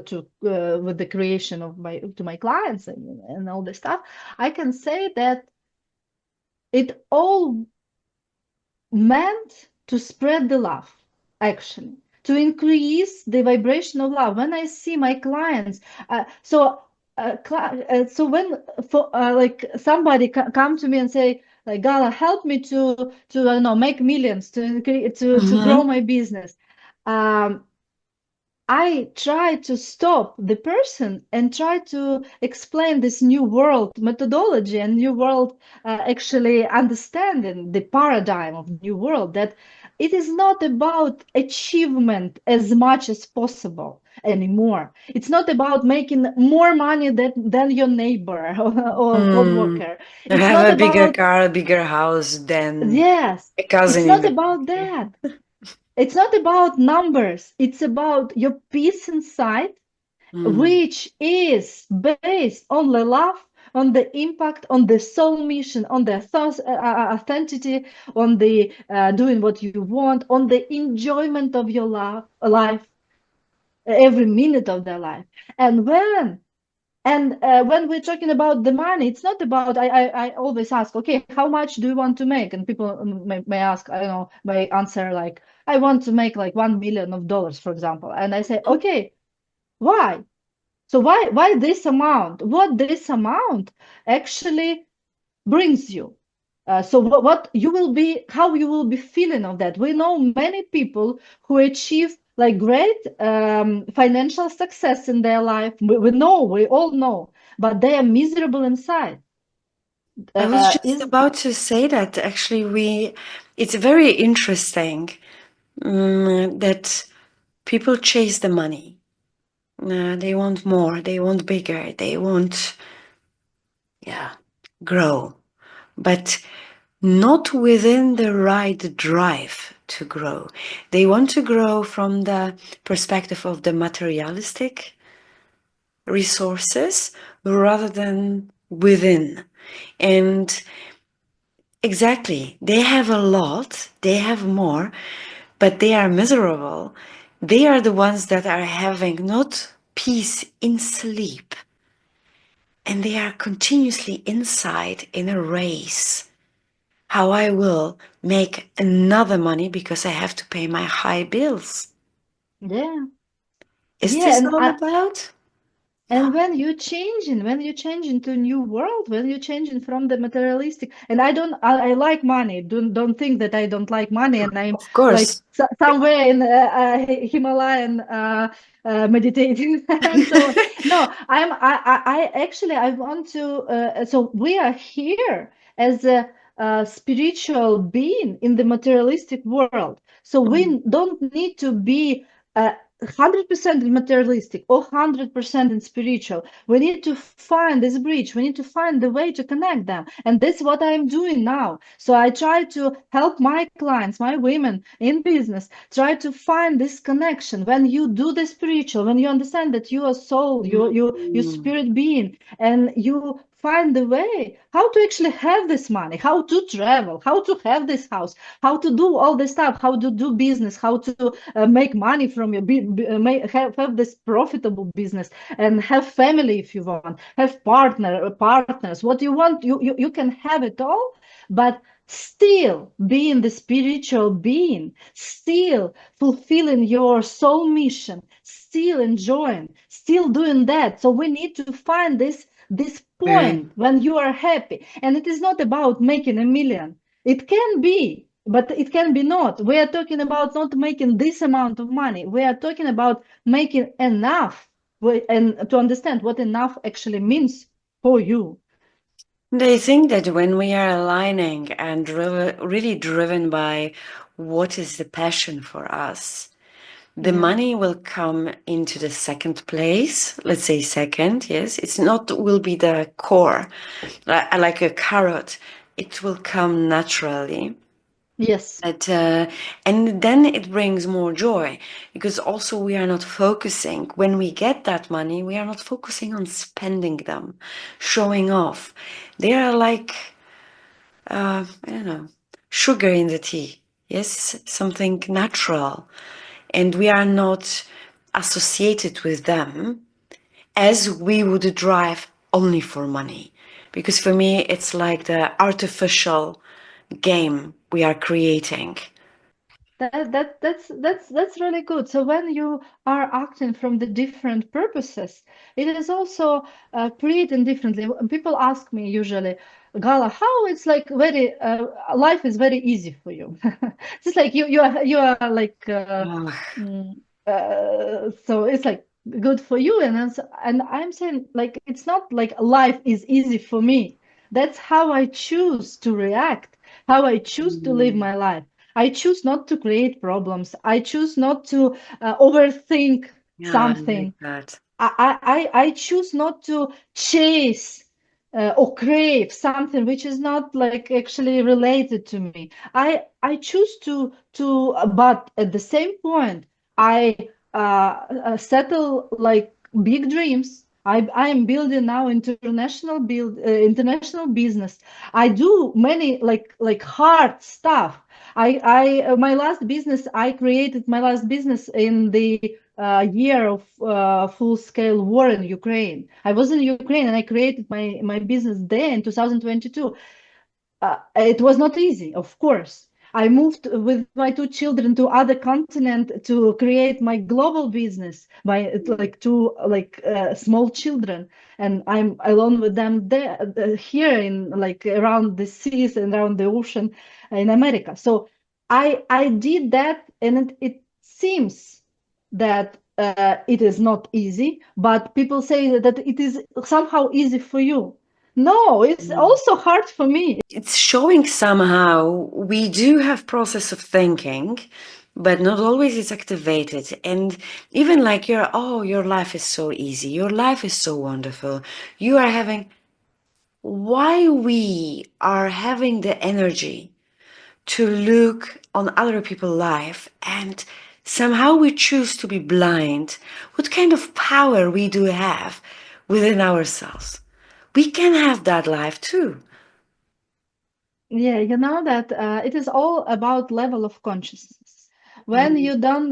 to with the creation of my to my clients and all this stuff, I can say that it all meant to spread the love, actually, to increase the vibration of love. When I see my clients, so when for like somebody come to me and say, like, Gala, help me to I don't know, make millions, to increase, to grow Mhm. my business. Um, I try to stop the person and try to explain this new world methodology and new world actually understanding the paradigm of new world, that it is not about achievement as much as possible anymore. It's not about making more money than your neighbor or Mm. coworker. I It's have not a bigger about, car, a bigger house than yes, a it's cousin in not the about country. that. It's not about numbers. It's about your peace inside, Mm. which is based on the love, on the impact, on the soul mission, on the authenticity, on the doing what you want, on the enjoyment of your life, every minute of their life. And when we're talking about the money, it's not about. I always ask, okay, how much do you want to make? And people may ask, I don't know, may answer like, I want to make like $1 million, for example. And I say, okay, why? So why this amount? What this amount actually brings you? So what you will be, how you will be feeling of that? We know many people who achieve like great financial success in their life. We know, we all know, but they are miserable inside. I was just Is about to say that actually it's very interesting that people chase the money. They want more, they want bigger, they want, yeah, grow, but not within the right drive to grow. They want to grow from the perspective of the materialistic resources rather than within. And exactly, they have a lot, they have more, but they are miserable. They are the ones that are having not peace in sleep, and they are continuously inside in a race. How I will make another money because I have to pay my high bills. yeah, Is yeah, this and all about? and when you change into a new world, when you changing from the materialistic, and I like money. Don't think that I don't like money, and I'm Of like course. somewhere in Himalayan meditating and so on. No, I actually I want to. So we are here as a spiritual being in the materialistic world. So Mm. we don't need to be. 100% in materialistic or 100% in spiritual. We need to find this bridge. We need to find the way to connect them. And that's what I'm doing now. So I try to help my clients, my women in business, try to find this connection. When you do the spiritual, when you understand that you are soul, you Mm. spirit being, and you find the way how to actually have this money, how to travel, how to have this house, how to do all this stuff, how to do business, how to make money from your have this profitable business and have family if you want, have partners, what you want, you can have it all, but still being the spiritual being, still fulfilling your soul mission, still enjoying, still doing that. So we need to find this point Mm. when you are happy, and it is not about making a million. It can be, but it can be not. We are talking about not making this amount of money. We are talking about making enough, and to understand what enough actually means for you. They think that when we are aligning and really driven by what is the passion for us, the Yeah. money will come into the second place. Let's say second, yes. It's not will be the core, like a carrot. it will come naturally. Yes. But, and then it brings more joy because also we are not focusing, when we get that money, we are not focusing on spending them, showing off. They are like, I don't know, sugar in the tea. Yes, something natural. And we are not associated with them as we would drive only for money. Because for me, it's like the artificial game we are creating. That's really good. So when you are acting from the different purposes, it is also creating differently. People ask me usually, Gala, how it's like very life is very easy for you. It's like you are like Ah, mm, so it's like good for you, and I'm saying like it's not like life is easy for me. That's how I choose to react, how I choose to live mm, my life. I choose not to create problems. I choose not to overthink yeah, I like something. that. I choose not to chase or crave something which is not like actually related to me. I choose but at the same point, I settle like big dreams. I am building now international business. I do many like hard stuff. My last business, I created my last business in the year of full scale war in Ukraine. I was in Ukraine and I created my business there in 2022. It was not easy, of course. I moved with my two children to other continent to create my global business by like two like small children, and I'm alone with them there here in like around the seas and around the ocean in America. So I did that, and it seems that it is not easy, but people say that it is somehow easy for you. No, it's Mm. also hard for me. It's showing somehow we do have process of thinking, but not always it's activated. And even like your life is so easy, your life is so wonderful. You are having, why we are having the energy to look on other people's life and somehow we choose to be blind, what kind of power we do have within ourselves. We can have that life too. Yeah, you know that it is all about level of consciousness. When Mm. you don't,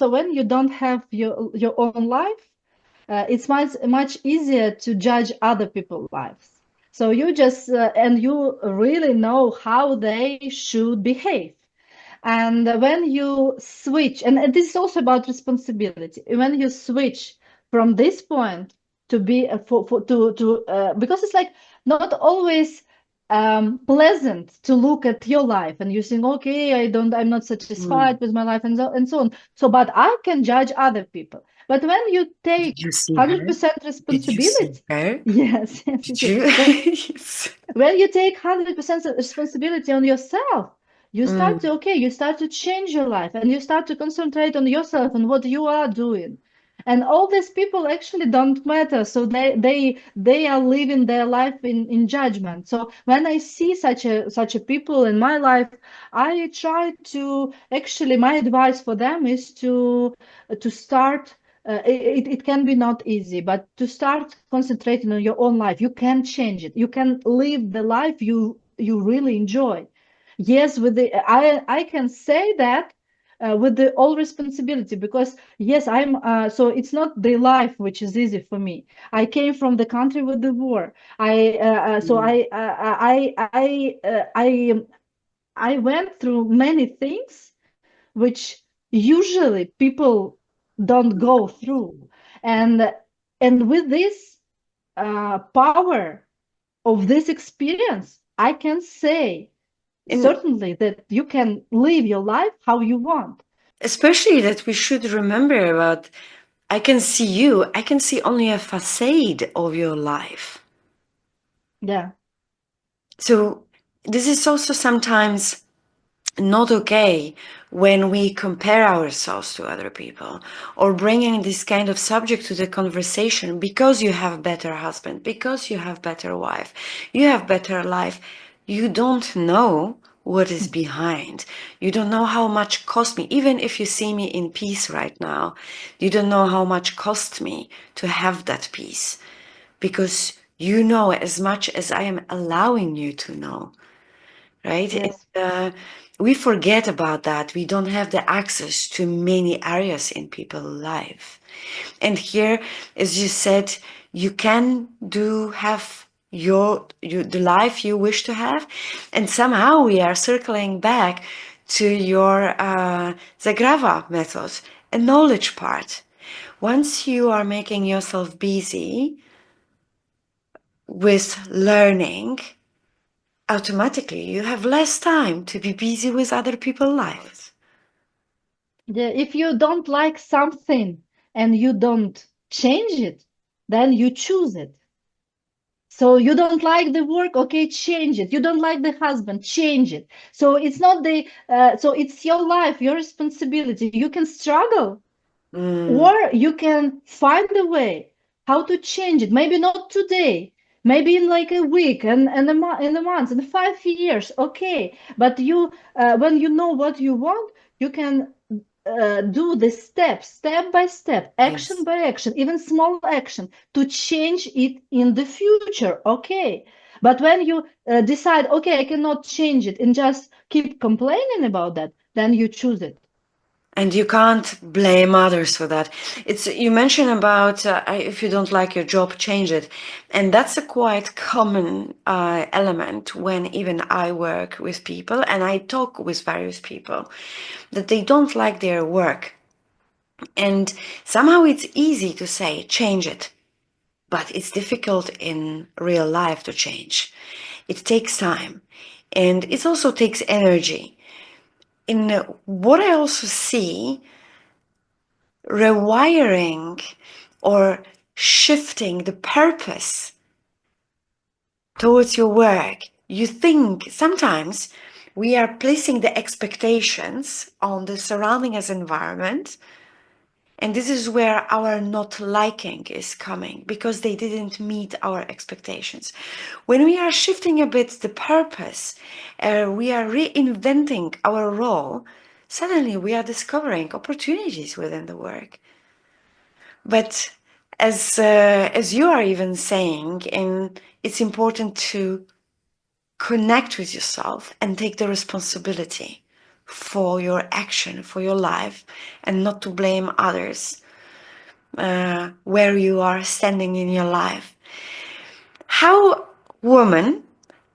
when you don't have your own life, it's much easier to judge other people's lives. So you just and you really know how they should behave. And when you switch, and this is also about responsibility, when you switch from this point to be for to because it's like not always pleasant to look at your life and you think, okay, I'm not Mm. satisfied with my life and so on. So, but I can judge other people. But when you Did take you see her? 100% Did you see responsibility, her? yes, yes, Did yes, yes. you? Yes. When you take 100% responsibility on yourself, Mm. you start to change your life and you start to concentrate on yourself and what you are doing. And all these people actually don't matter. So they are living their life in judgment. So when I see such a people in my life, I try to actually my advice for them is to start it can be not easy, but to start concentrating on your own life, you can change it. You can live the life you really enjoy. Yes, with the I can say that with the all responsibility because yes, I'm so it's not the life which is easy for me. I came from the country with the war. Mm. I went through many things which usually people don't go through. And and with this power of this experience, I can say And certainly that you can live your life how you want. especially that we should remember about, I can see you, I can see only a facade of your life. Yeah. So this is also sometimes not okay when we compare ourselves to other people or bringing this kind of subject to the conversation because you have better husband, because you have better wife, you have better life. you don't know what is behind. You don't know how much cost me. Even if you see me in peace right now, you don't know how much cost me to have that peace, because you know as much as I am allowing you to know, right? Yes. We forget about that. We don't have the access to many areas in people's life. And here, as you said, you can have the life you wish to have, and somehow we are circling back to your Zagrava method, a knowledge part. Once you are making yourself busy with learning, automatically you have less time to be busy with other people's lives. Yeah, if you don't like something and you don't change it, then you choose it. So you don't like the work, okay, change it. You don't like the husband, change it. So it's not so it's your life, your responsibility. You can struggle, Mm, or you can find a way how to change it. Maybe not today, maybe in like a week and a month and 5 years, okay. But when you know what you want, you can do the steps, step by step, action yes. by action, even small action to change it in the future. Okay. But when you decide, okay, I cannot change it and just keep complaining about that, then you choose it. And you can't blame others for that. It's you mentioned about if you don't like your job, change it, and that's a quite common element when even I work with people and I talk with various people that they don't like their work, and somehow it's easy to say change it, but it's difficult in real life to change. It takes time, and it also takes energy. In what I also see, rewiring or shifting the purpose towards your work. You think sometimes we are placing the expectations on the surrounding us environment, and this is where our not liking is coming because they didn't meet our expectations. When we are shifting a bit the purpose, we are reinventing our role, suddenly we are discovering opportunities within the work. But as you are even saying, and it's important to connect with yourself and take the responsibility for your action, for your life, and not to blame others where you are standing in your life. How women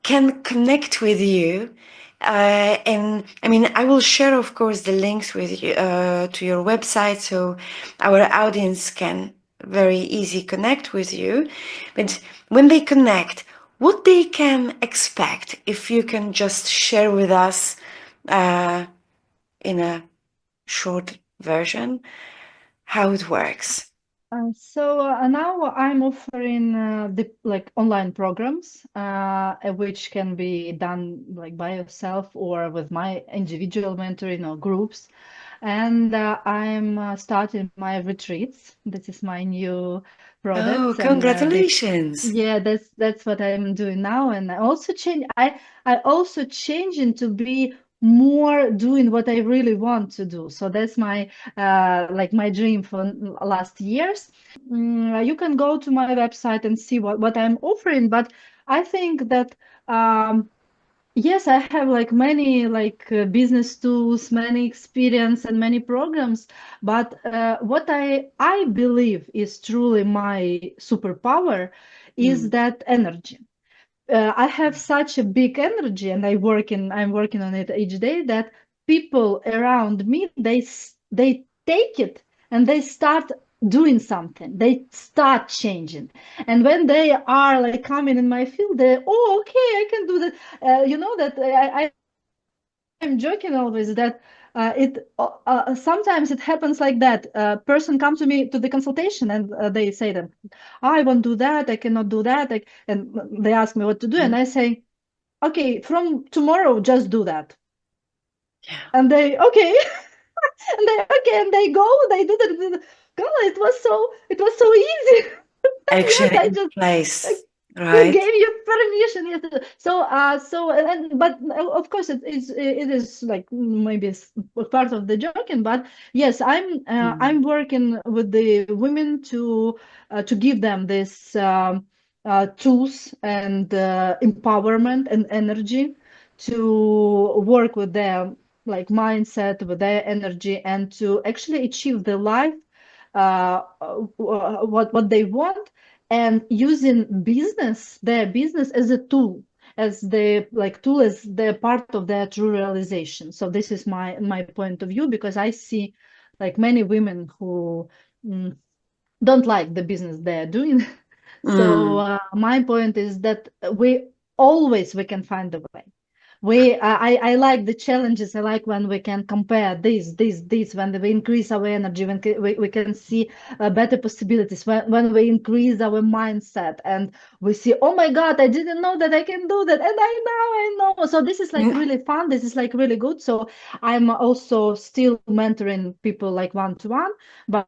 can connect with you. And I mean, I will share, of course, the links with you to your website so our audience can very easy connect with you. But when they connect, what they can expect, if you can just share with us in a short version how it works. Now I'm offering the like online programs, which can be done like by yourself or with my individual mentoring or groups. And I'm starting my retreats. This is my new Oh, products, and congratulations! yeah, that's what I'm doing now. And I also changing to be more doing what I really want to do. So that's my like my dream for last years. You can go to my website and see what I'm offering, but I think that yes, I have like many like business tools, many experience and many programs, but what I believe is truly my superpower is Mm. that energy. I have such a big energy, and I'm working on it each day, that people around me they take it and they start doing something. They start changing, and when they are like coming in my field, they, oh, okay, I can do that. You know that I'm joking always that it sometimes it happens like that. A person comes to me to the consultation, and they say that I won't do that, I cannot do that, and they ask me what to do, and I say, okay, from tomorrow, just do that. Yeah. And they, okay, and they go, they do that. God, it was so easy. And yes, Action I in just, place. Who Right. gave you permission? But of course, it is like maybe part of the joking. But yes, Mm. I'm working with the women to give them this tools and empowerment and energy to work with their like mindset, with their energy, and to actually achieve the life what they want, and using their business as a tool, as the like tool as the part of their true realization. So this is my point of view, because I see like many women who mm, don't like the business they're doing. So Mm. my point is that we can find a way. I like the challenges. I like when we can compare this, when we increase our energy, when we can see better possibilities, when we increase our mindset, and we see, oh my God, I didn't know that I can do that, and I know. So this is like Mm. really fun. This is like really good. So I'm also still mentoring people like one-to-one, but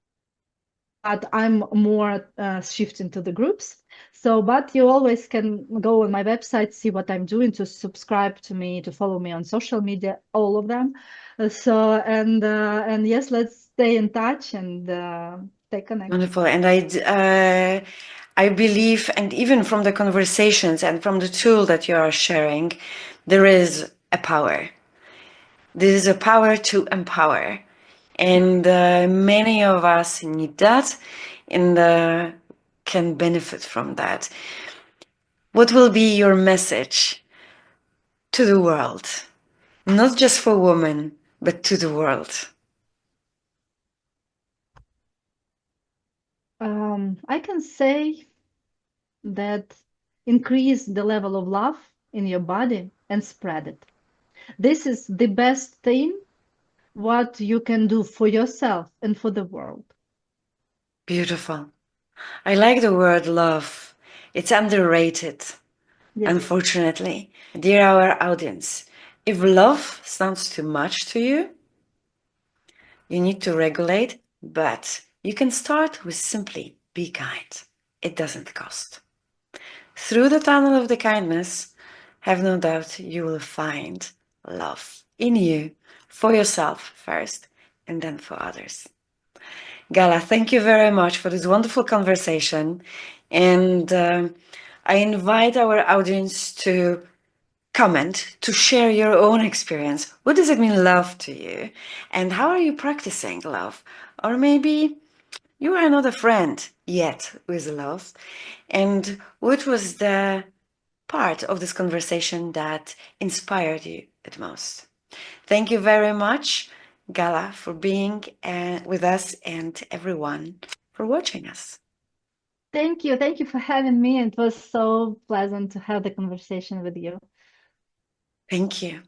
I'm more shifting to the groups. So, but you always can go on my website, see what I'm doing, to subscribe to me, to follow me on social media, all of them. And yes, let's stay in touch and stay connected. Wonderful. And I believe, and even from the conversations and from the tool that you are sharing, there is a power. There is a power to empower. And many of us need that and can benefit from that. What will be your message to the world? Not just for women, but to the world. I can say that increase the level of love in your body and spread it. This is the best thing what you can do for yourself and for the world. Beautiful. I like the word love. It's underrated, Yes. unfortunately. Dear our audience, if love sounds too much to you, you need to regulate, but you can start with simply be kind. It doesn't cost. Through the tunnel of the kindness, have no doubt you will find love in you, for yourself first, and then for others. Gala, thank you very much for this wonderful conversation. And I invite our audience to comment, to share your own experience. What does it mean, love, to you? And how are you practicing love? Or maybe you are not a friend yet with love. And what was the part of this conversation that inspired you the most? Thank you very much, Gala, for being with us, and everyone for watching us. Thank you. Thank you for having me. It was so pleasant to have the conversation with you. Thank you.